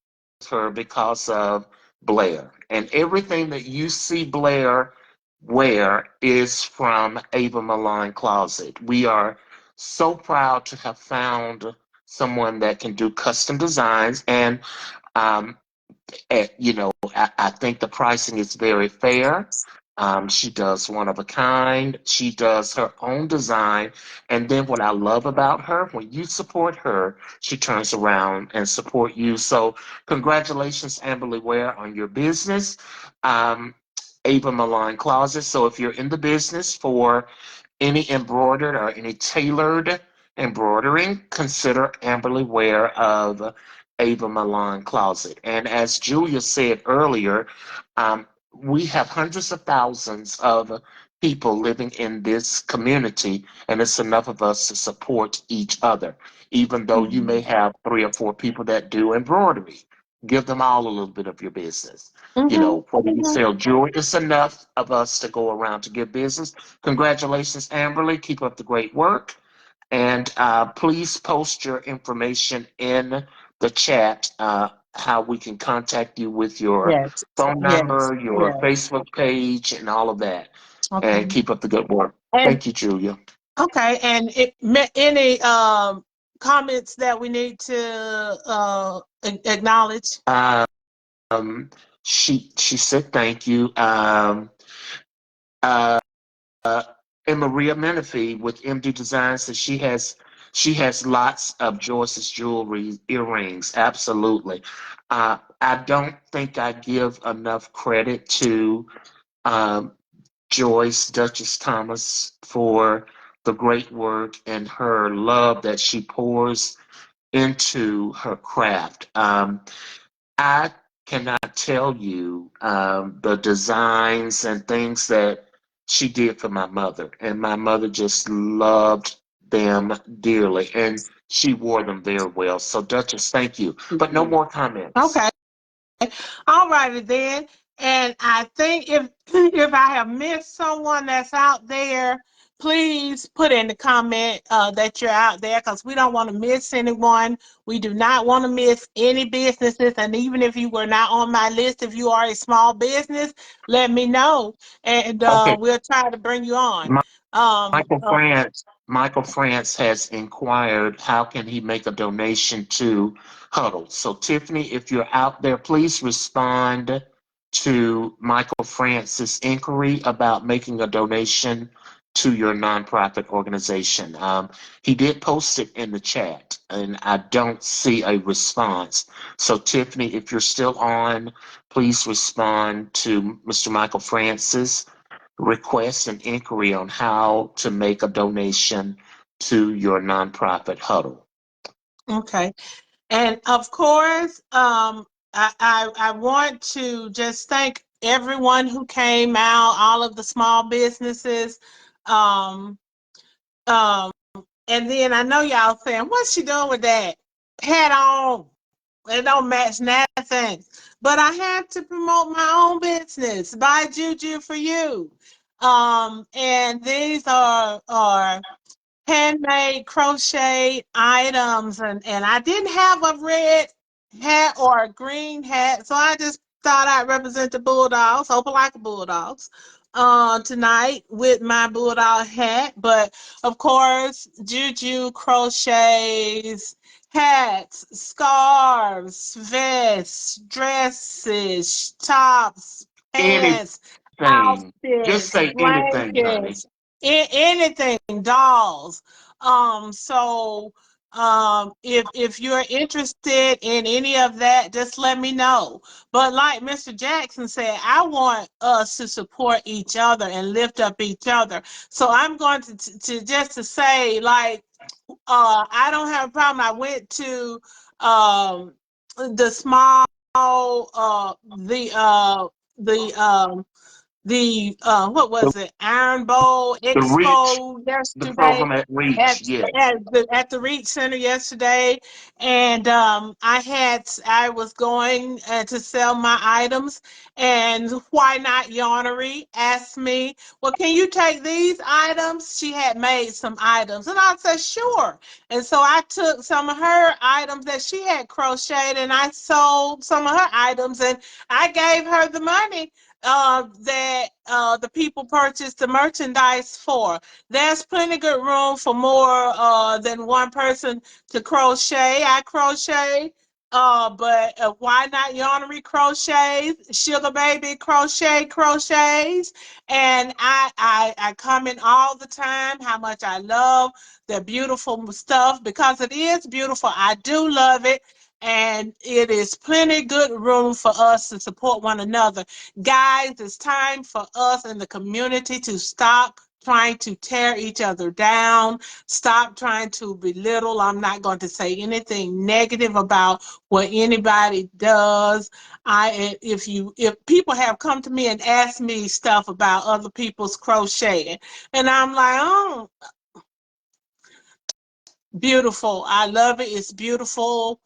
Speaker 2: her because of Blair. And everything that you see Blair wear is from Ava Malign Closet. We are so proud to have found someone that can do custom designs and um, I think the pricing is very fair. She does one of a kind. She does her own design. And then what I love about her, when you support her, she turns around and support you. So congratulations, Amberly Ware, on your business. Um, Ava Malign Closet. So if you're in the business for any embroidered or any tailored embroidering, consider Amberly Ware of Ava Milan Closet. And as Julia said earlier, we have hundreds of thousands of people living in this community, and it's enough of us to support each other. Even though you may have 3 or 4 people that do embroidery, give them all a little bit of your business.
Speaker 1: Mm-hmm.
Speaker 2: Whether you
Speaker 1: Mm-hmm.
Speaker 2: sell jewelry, it's enough of us to go around to give business. Congratulations, Amberly. Keep up the great work. And please post your information in the chat, how we can contact you with your
Speaker 1: Yes.
Speaker 2: phone
Speaker 1: Yes.
Speaker 2: number, your
Speaker 1: Yes.
Speaker 2: Facebook page, and all of that.
Speaker 1: Okay.
Speaker 2: And keep up the good work.
Speaker 1: And
Speaker 2: Thank you, Julia.
Speaker 1: okay. And any comments that we need to acknowledge?
Speaker 2: Um, she said thank you. Uh, uh, and Maria Menifee with MD Design says she has lots of Joyce's jewelry, earrings. Absolutely. I don't think I give enough credit to um, Joyce Duchess Thomas for the great work and her love that she pours into her craft. I cannot tell you the designs and things that she did for my mother, and my mother just loved them dearly, and she wore them very well. So, Duchess, thank you. But no more comments.
Speaker 1: Okay. All righty then. And I think if if I have missed someone that's out there, please put in the comment that you're out there because we don't want to miss anyone. We do not want to miss any businesses. And even if you were not on my list, if you are a small business, let me know, and
Speaker 2: Okay,
Speaker 1: we'll try to bring you on.
Speaker 2: Mi-
Speaker 1: Um,
Speaker 2: Michael
Speaker 1: uh,
Speaker 2: France. Michael France has inquired how can he make a donation to Huddle. So Tiffany, if you're out there, please respond to Michael France's inquiry about making a donation to your nonprofit organization. He did post it in the chat, and I don't see a response. So Tiffany, if you're still on, please respond to Mr. Michael France's request an inquiry on how to make a donation to your nonprofit huddle.
Speaker 1: Okay. And of course, I want to just thank everyone who came out, all of the small businesses. Um, um, and then I know y'all saying, what's she doing with that hat on? It don't match nothing. But I have to promote my own business. Buy Juju for you. And these are handmade crochet items, and I didn't have a red hat or a green hat, so I just thought I'd represent the Bulldogs, Opelika Bulldogs, tonight with my Bulldog hat. But of course, Juju crochets hats, scarves, vests, dresses, tops, pants,
Speaker 2: Anything. Just
Speaker 1: outfits,
Speaker 2: say anything, honey.
Speaker 1: blankets, anything, dolls. So if you're interested in any of that, just let me know. But like Mr. Jackson said, I want us to support each other and lift up each other. So I'm going to just to say, like, I don't have a problem. I went to the small what
Speaker 2: The,
Speaker 1: was it, Iron Bowl
Speaker 2: the reach,
Speaker 1: Expo
Speaker 2: the
Speaker 1: yesterday
Speaker 2: program at Reach,
Speaker 1: at
Speaker 2: yes.
Speaker 1: at the Reach Center yesterday, and I was going to sell my items, and Why Not Yarnery asked me, well, can you take these items? She had made some items, and I said sure. And so I took some of her items that she had crocheted, and I sold some of her items, and I gave her the money that the people purchased the merchandise for. There's plenty good room for more than one person to crochet. I crochet, but Why Not Yarnery crochets, Sugar Baby crochets, and I comment all the time how much I love the beautiful stuff because it is beautiful. I do love it. And it is plenty good room for us to support one another. Guys, it's time for us in the community to stop trying to tear each other down. Stop trying to belittle. I'm not going to say anything negative about what anybody does. If people have come to me and asked me stuff about other people's crocheting, and I'm like, oh, beautiful. I love it. It's beautiful.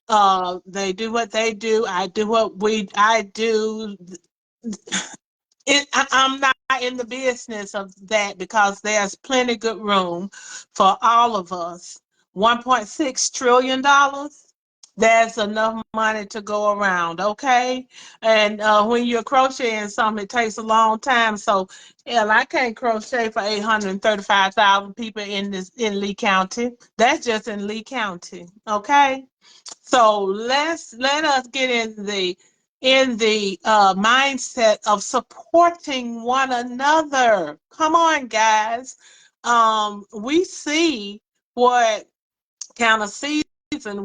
Speaker 1: They do what they do. I do what I do. I'm not in the business of that because there's plenty good room for all of us. $1.6 trillion. There's enough money to go around, okay? And when you're crocheting something, it takes a long time. So, hell, I can't crochet for 835,000 people in Lee County. That's just in Lee County, okay? So let us get in the mindset of supporting one another. Come on, guys. We see what kind of season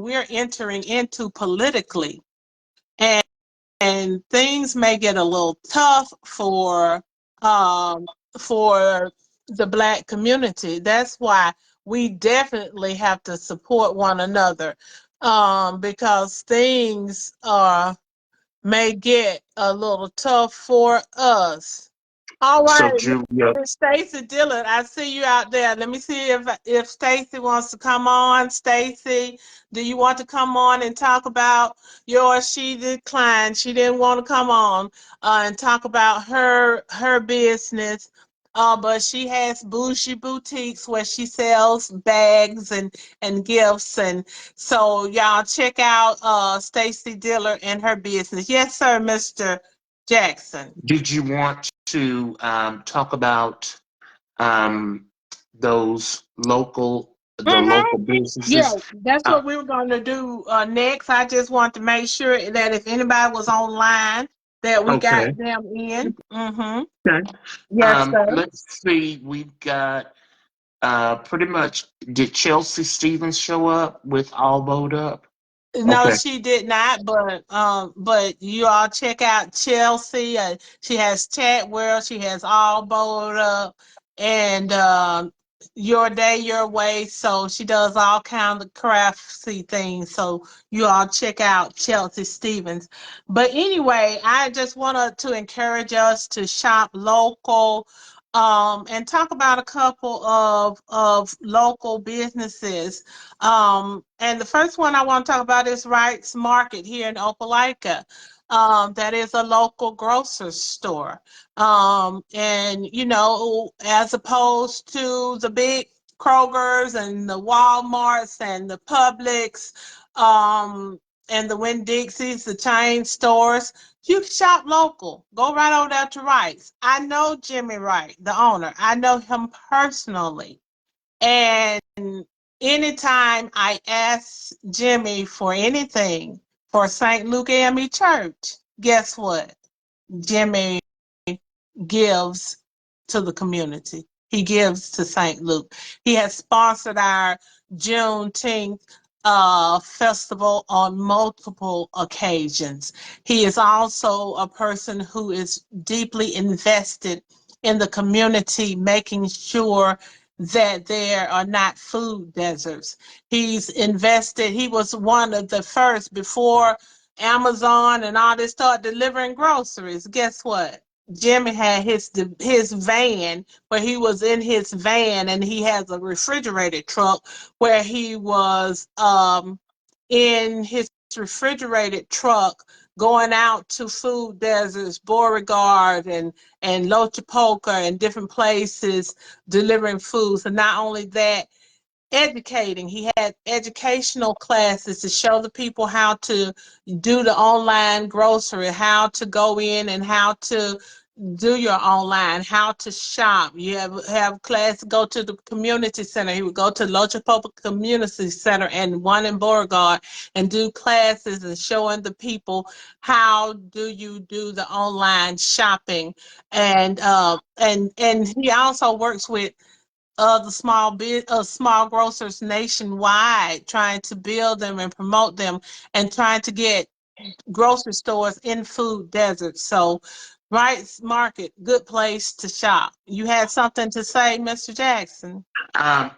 Speaker 1: we're entering into politically, and things may get a little tough um, for the Black community. That's why we definitely have to support one another, because things may get a little tough for us. All
Speaker 2: So,
Speaker 1: right,
Speaker 2: Julia,
Speaker 1: Miss Stacy Dillon, I see you out there. Let me see if Stacy wants to come on. Stacy, do you want to come on and talk about yours? She declined. She didn't want to come on and talk about her business. But she has bougie boutiques where she sells bags and gifts, and so y'all check out Stacy Diller and her business. Yes, sir, Mr. Jackson.
Speaker 2: did you want to talk about um, the local
Speaker 1: Yeah,
Speaker 2: businesses?
Speaker 1: that's
Speaker 2: Uh,
Speaker 1: what we were going to do next. I just want to make sure that if anybody was online, that we
Speaker 2: okay.
Speaker 1: got them in. Mm-hmm.
Speaker 2: Okay.
Speaker 1: Yes, sir.
Speaker 2: Let's see. We've got pretty much. Did Chelsea Stevens show up with all bowed up?
Speaker 1: No,
Speaker 2: Okay.
Speaker 1: she did not, but you all check out Chelsea. She has Chat World. She has All Bowled Up, and Your Day Your Way. So she does all kinds of craftsy things. So you all check out Chelsea Stevens. But anyway, I just wanted to encourage us to shop local, and talk about a couple of local businesses. And the first one I want to talk about is Wright's Market here in Opelika. That is a local grocery store. And as opposed to the big Krogers and the Walmarts and the Publix, and the Winn-Dixies, the chain stores, you can shop local. Go right over there to Wright's. I know Jimmy Wright, the owner. I know him personally. And anytime I ask Jimmy for anything for St. Luke AME Church, guess what? Jimmy gives to the community. He gives to St. Luke. He has sponsored our Juneteenth festival on multiple occasions. He is also a person who is deeply invested in the community, making sure that there are not food deserts. He's invested, he was one of the first before Amazon and all this started delivering groceries. Guess what? Jimmy had his van where he was in his van, and he has a refrigerated truck where he was in his refrigerated truck going out to food deserts, Beauregard and Lochapoka and different places delivering food. So not only that, educating. He had educational classes to show the people how to do the online grocery, how to go in and how to do your online, how to shop. You have class, go to the community center. He would go to Lochapoka Community Center and one in Beauregard and do classes and showing the people how do you do the online shopping. And he also works with small grocers nationwide, trying to build them and promote them, and trying to get grocery stores in food deserts. So, Wright's Market, good place to shop. You had something to say, Mr. Jackson?
Speaker 2: Um,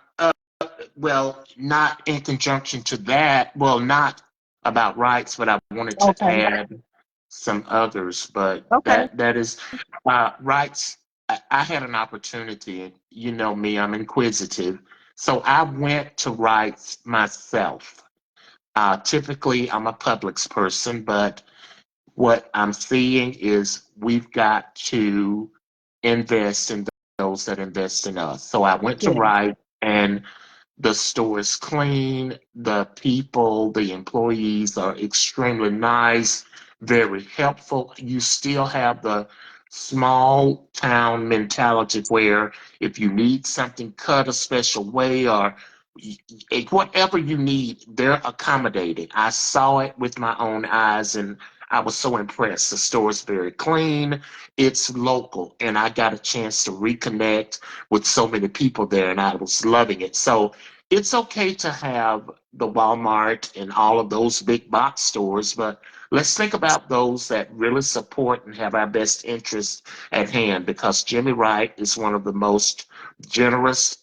Speaker 2: well, not in conjunction to that. Well, not about rights, but I wanted to
Speaker 1: Okay.
Speaker 2: add some others. But
Speaker 1: Okay.
Speaker 2: that is rights. I had an opportunity, and you know me, I'm inquisitive. So I went to rights myself. Typically, I'm a Publix person, but what I'm seeing is we've got to invest in those that invest in us. So I went to
Speaker 1: Yeah.
Speaker 2: Right, and the store is clean. The people, the employees are extremely nice, very helpful. You still have the small town mentality where if you need something cut a special way or whatever you need, they're accommodating. I saw it with my own eyes and I was so impressed. The store is very clean, it's local, and I got a chance to reconnect with so many people there and I was loving it. So it's okay to have the Walmart and all of those big box stores, but let's think about those that really support and have our best interests at hand because Jimmy Wright is one of the most generous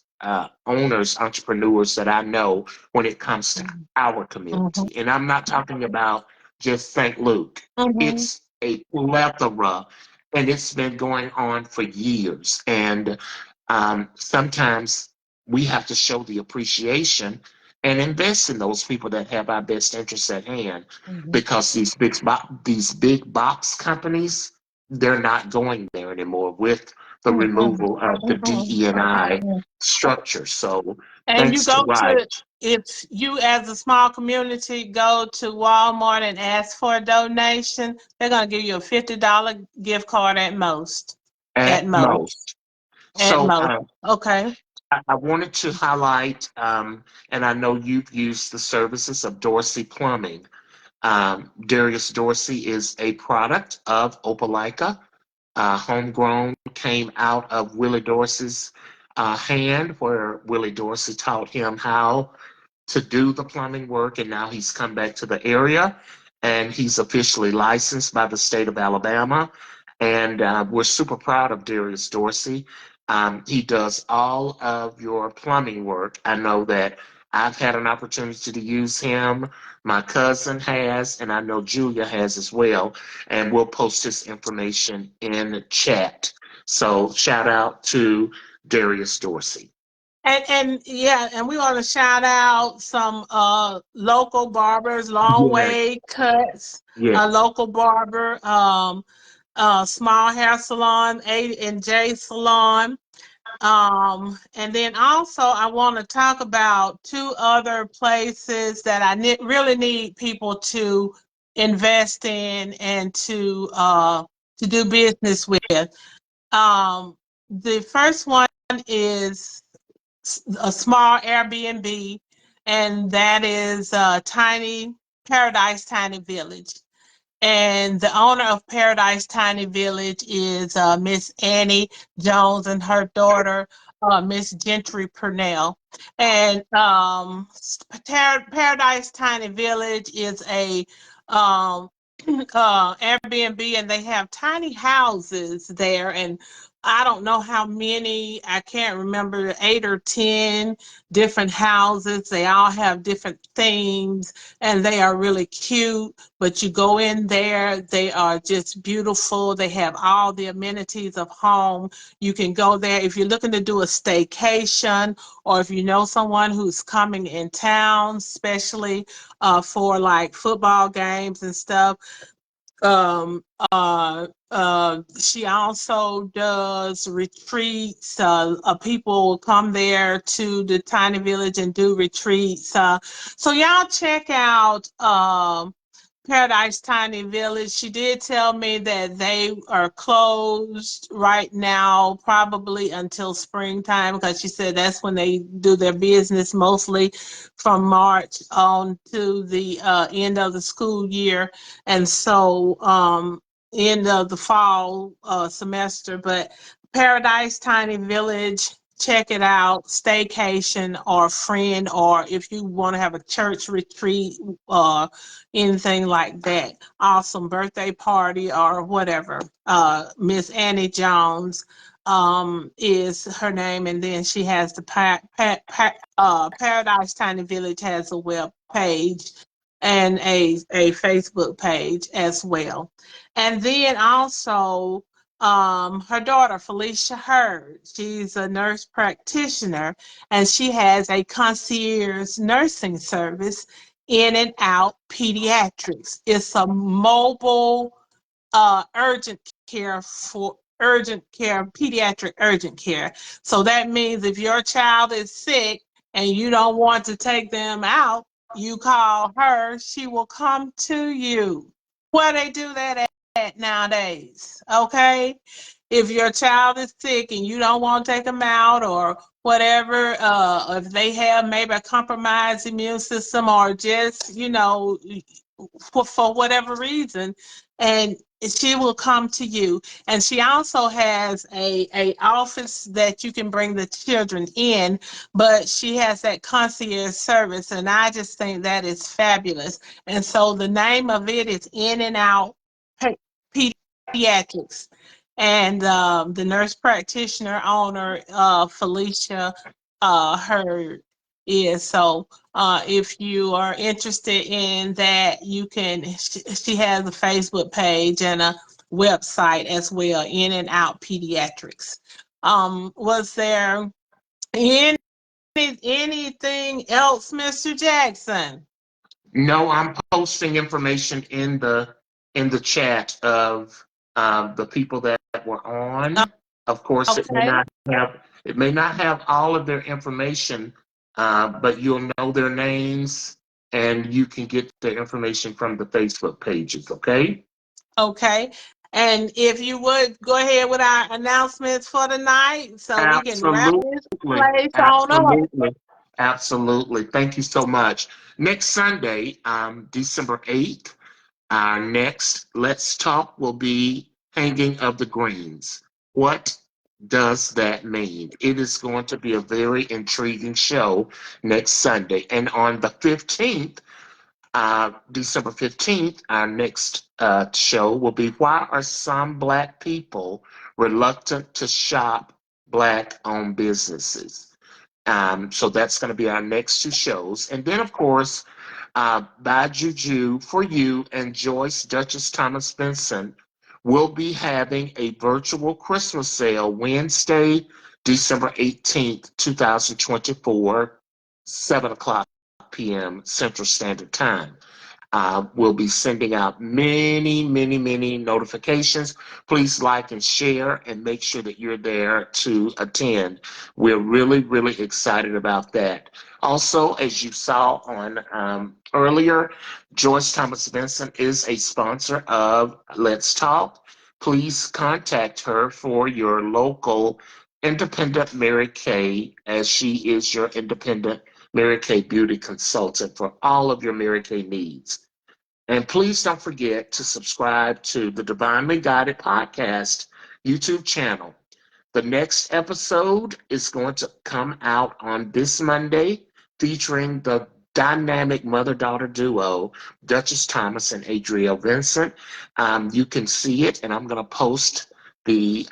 Speaker 2: owners, entrepreneurs that I know when it comes to our
Speaker 1: Mm-hmm.
Speaker 2: community. And I'm not talking about just St. Luke,
Speaker 1: Mm-hmm.
Speaker 2: it's a plethora and it's been going on for years. And sometimes we have to show the appreciation and invest in those people that have our best interests at hand
Speaker 1: Mm-hmm.
Speaker 2: because these big box companies they're not going there anymore with the
Speaker 1: Mm-hmm.
Speaker 2: removal of the DE&I structure. So
Speaker 1: And you
Speaker 2: thanks to
Speaker 1: go
Speaker 2: Right.
Speaker 1: to, if you as a small community go to Walmart and ask for a donation, they're gonna give you a $50 gift card at most. At
Speaker 2: At
Speaker 1: most.
Speaker 2: most.
Speaker 1: At
Speaker 2: So
Speaker 1: most. Okay.
Speaker 2: I wanted to highlight, and I know you've used the services of Dorsey Plumbing. Darius Dorsey is a product of Opelika, homegrown, came out of Willie Dorsey's hand, where Willie Dorsey taught him how to do the plumbing work, and now he's come back to the area, and he's officially licensed by the state of Alabama. And we're super proud of Darius Dorsey. He does all of your plumbing work. I know that I've had an opportunity to use him. My cousin has, and I know Julia has as well. And we'll post his information in the chat. So shout out to Darius Dorsey.
Speaker 1: And yeah, and we want to shout out some local barbers, Long
Speaker 2: Yes,
Speaker 1: Way Cuts,
Speaker 2: yes.
Speaker 1: a local barber, Small Hair Salon, A and J Salon. And then also I want to talk about two other places that I really need people to invest in and to do business with. The first one is a small Airbnb, and that is Tiny Paradise Tiny Village. And the owner of Paradise Tiny Village is Miss Annie Jones and her daughter, Miss Gentry Purnell. And Paradise Tiny Village is a um, Airbnb, and they have tiny houses there. And I don't know how many, I can't remember, 8 or 10 different houses. They all have different themes, and they are really cute. But you go in there, they are just beautiful. They have all the amenities of home. You can go there if you're looking to do a staycation, or if you know someone who's coming in town, especially for like football games and stuff. Um, she also does retreats. People come there to the tiny village and do retreats. So y'all check out Paradise Tiny Village. She did tell me that they are closed right now, probably until springtime, because she said that's when they do their business, mostly from March on to the end of the school year. And so end of the fall semester. But Paradise Tiny Village, check it out. Staycation or friend, or if you want to have a church retreat, anything like that. Awesome birthday party or whatever. Miss Annie Jones is her name, and then she has the Paradise Tiny Village has a web page and a Facebook page as well. And then also her daughter, Felicia Hurd, she's a nurse practitioner, and she has a concierge nursing service in and out pediatrics. It's a mobile urgent care for urgent care, pediatric urgent care. So that means if your child is sick and you don't want to take them out, you call her, she will come to you. Where they do that at nowadays, okay? If your child is sick and you don't want to take them out or whatever, if they have maybe a compromised immune system or just, for whatever reason, and she will come to you. And she also has a office that you can bring the children in, but she has that concierge service, and I just think that is fabulous. And so the name of it is In and Out Pediatrics. And the nurse practitioner owner, Felicia Hurd, is. So if you are interested in that, you can. She has a Facebook page and a website as well. In and Out Pediatrics. Was there any anything else, Mr. Jackson?
Speaker 2: No, I'm posting information in the chat of the people that were on. Of course,
Speaker 1: Okay.
Speaker 2: it may not have all of their information, but you'll know their names and you can get the information from the Facebook pages. Okay.
Speaker 1: Okay. And if you would go ahead with our announcements for the night so we can wrap this
Speaker 2: Absolutely.
Speaker 1: place on up.
Speaker 2: Absolutely. Absolutely. Thank you so much. Next Sunday, December 8th, our next Let's Talk will be Hanging of the Greens. What does that mean? It is going to be a very intriguing show next Sunday. And on the 15th, December 15th, our next show will be Why Are Some Black People Reluctant to Shop Black-owned businesses. So that's going to be our next two shows. And then, of course, by Juju for You and Joyce Duchess Thomas Benson will be having a virtual Christmas sale Wednesday, December 18th, 2024, 7 o'clock p.m. Central Standard Time. We'll be sending out many, many, many notifications. Please like and share and make sure that you're there to attend. We're really, really excited about that. Also, as you saw on earlier, Joyce Thomas Benson is a sponsor of Let's Talk. Please contact her for your local independent Mary Kay, as she is your independent Mary Kay beauty consultant for all of your Mary Kay needs. And please don't forget to subscribe to the Divinely Guided Podcast YouTube channel. The next episode is going to come out on this Monday, featuring the dynamic mother-daughter duo, Duchess Thomas and Adrielle Vincent. You can see it, and I'm going to post the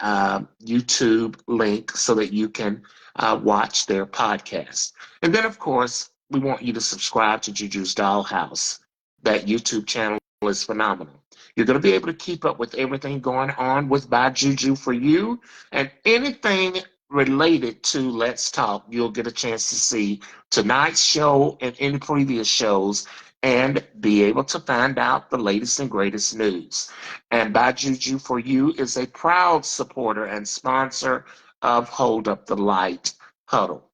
Speaker 2: YouTube link so that you can watch their podcast. And then, of course, we want you to subscribe to Juju's Dollhouse. That YouTube channel is phenomenal. You're going to be able to keep up with everything going on with By Juju for You, and anything related to Let's Talk. You'll get a chance to see tonight's show and any previous shows and be able to find out the latest and greatest news. And By Juju for You is a proud supporter and sponsor of Hold Up the Light Huddle.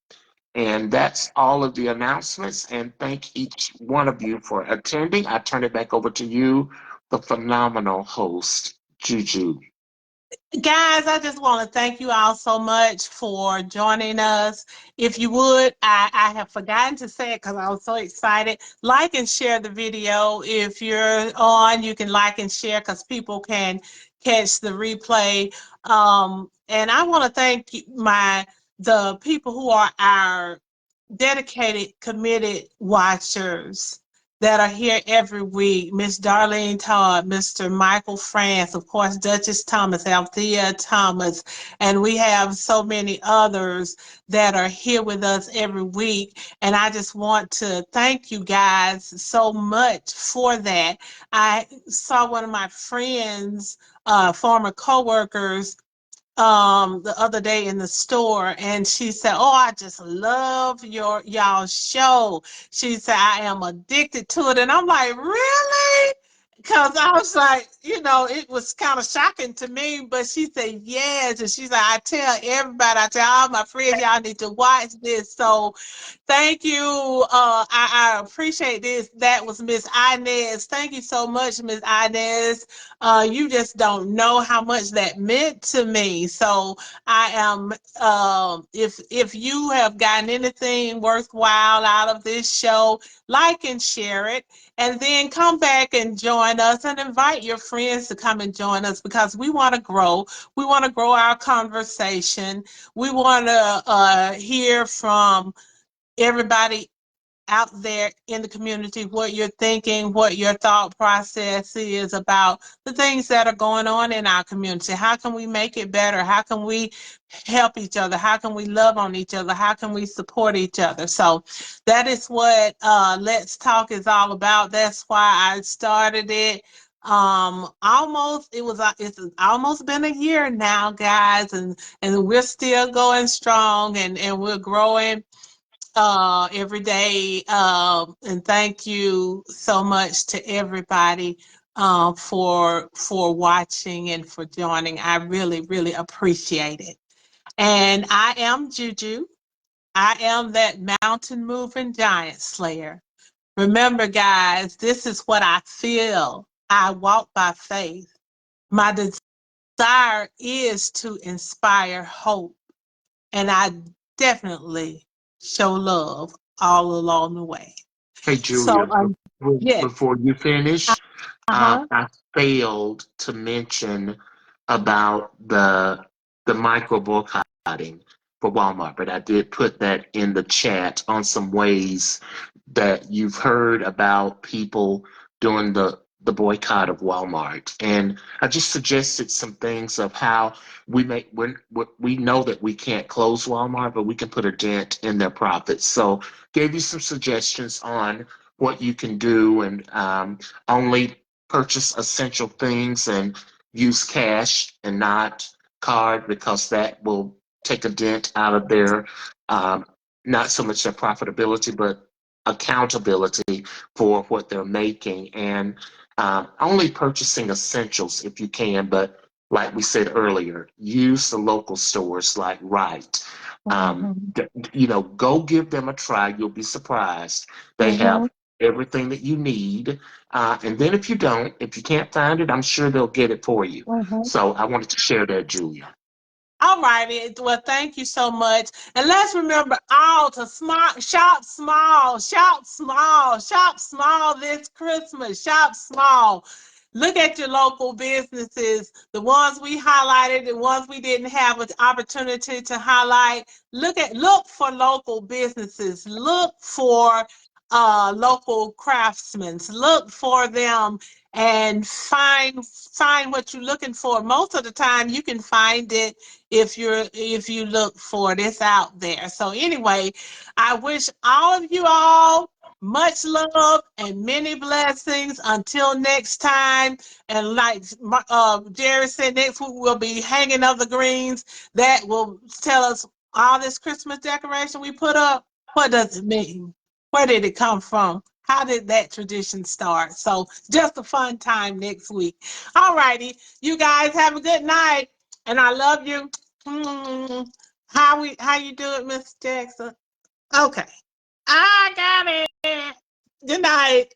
Speaker 2: And that's all of the announcements. And thank each one of you for attending. I turn it back over to you, the phenomenal host, Juju.
Speaker 1: Guys, I just want to thank you all so much for joining us. If you would, I have forgotten to say it because I was so excited. Like and share the video. If you're on, you can like and share because people can catch the replay. And I want to thank the people who are our dedicated, committed watchers that are here every week. Miss Darlene Todd, Mr. Michael France, of course, Duchess Thomas, Althea Thomas, and we have so many others that are here with us every week. And I just want to thank you guys so much for that. I saw one of my friends, former coworkers, the other day in the store, and she said, "Oh, I just love y'all show." She said, "I am addicted to it." And I'm like, "Really?" Because I was like, it was kind of shocking to me, but she said yes. And she's like, "I tell everybody, I tell all my friends, y'all need to watch this." So thank you. I appreciate this. That was Miss Inez. Thank you so much, Miss Inez. You just don't know how much that meant to me. So I am, if you have gotten anything worthwhile out of this show, like and share it, and then come back and join us and invite your friends to come and join us, because we want to grow. We want to grow our conversation. We want to hear from everybody out there in the community what you're thinking, what your thought process is about the things that are going on in our community. How can we make it better? How can we help each other? How can we love on each other? How can we support each other? So that is what Let's Talk is all about. That's why I started it. It's almost been a year now, guys, and we're still going strong, and we're growing every day. And thank you so much to everybody for watching and for joining. I really, really appreciate it. And I am Juju. I am that mountain moving giant slayer. Remember, guys, this is what I feel. I walk by faith. My desire is to inspire hope, and I definitely show love all along the way.
Speaker 2: Hey,
Speaker 1: So,
Speaker 2: Julia,
Speaker 1: yes.
Speaker 2: before you finish,
Speaker 1: Uh-huh.
Speaker 2: I failed to mention about the micro boycotting for Walmart, but I did put that in the chat on some ways that you've heard about people doing the boycott of Walmart. And I just suggested some things of how we know that we can't close Walmart, but we can put a dent in their profits. So gave you some suggestions on what you can do, and only purchase essential things and use cash and not card, because that will take a dent out of their not so much their profitability, but accountability for what they're making, and only purchasing essentials if you can. But like we said earlier, use the local stores like Right.
Speaker 3: Mhm.
Speaker 2: Go give them a try. You'll be surprised. They
Speaker 3: Mhm.
Speaker 2: have everything that you need. And then if you can't find it, I'm sure they'll get it for you.
Speaker 3: Mhm.
Speaker 2: So I wanted to share that, Julia.
Speaker 1: All righty. Well, thank you so much. And let's remember all to shop small, shop small, shop small this Christmas. Shop small. Look at your local businesses, the ones we highlighted, the ones we didn't have an opportunity to highlight. Look for local businesses. Look for local craftsmen. Look for them and find what you're looking for. Most of the time you can find it if you look for it. It's out there. So anyway, I wish all of you all much love and many blessings until next time. And like Jerry said, next week we'll be hanging up the greens that will tell us all this Christmas decoration we put up. What does it mean? Where did it come from? How did that tradition start? So just a fun time next week. All righty. You guys have a good night. And I love you. How you do it, Miss Jackson? Okay. I got it. Good night.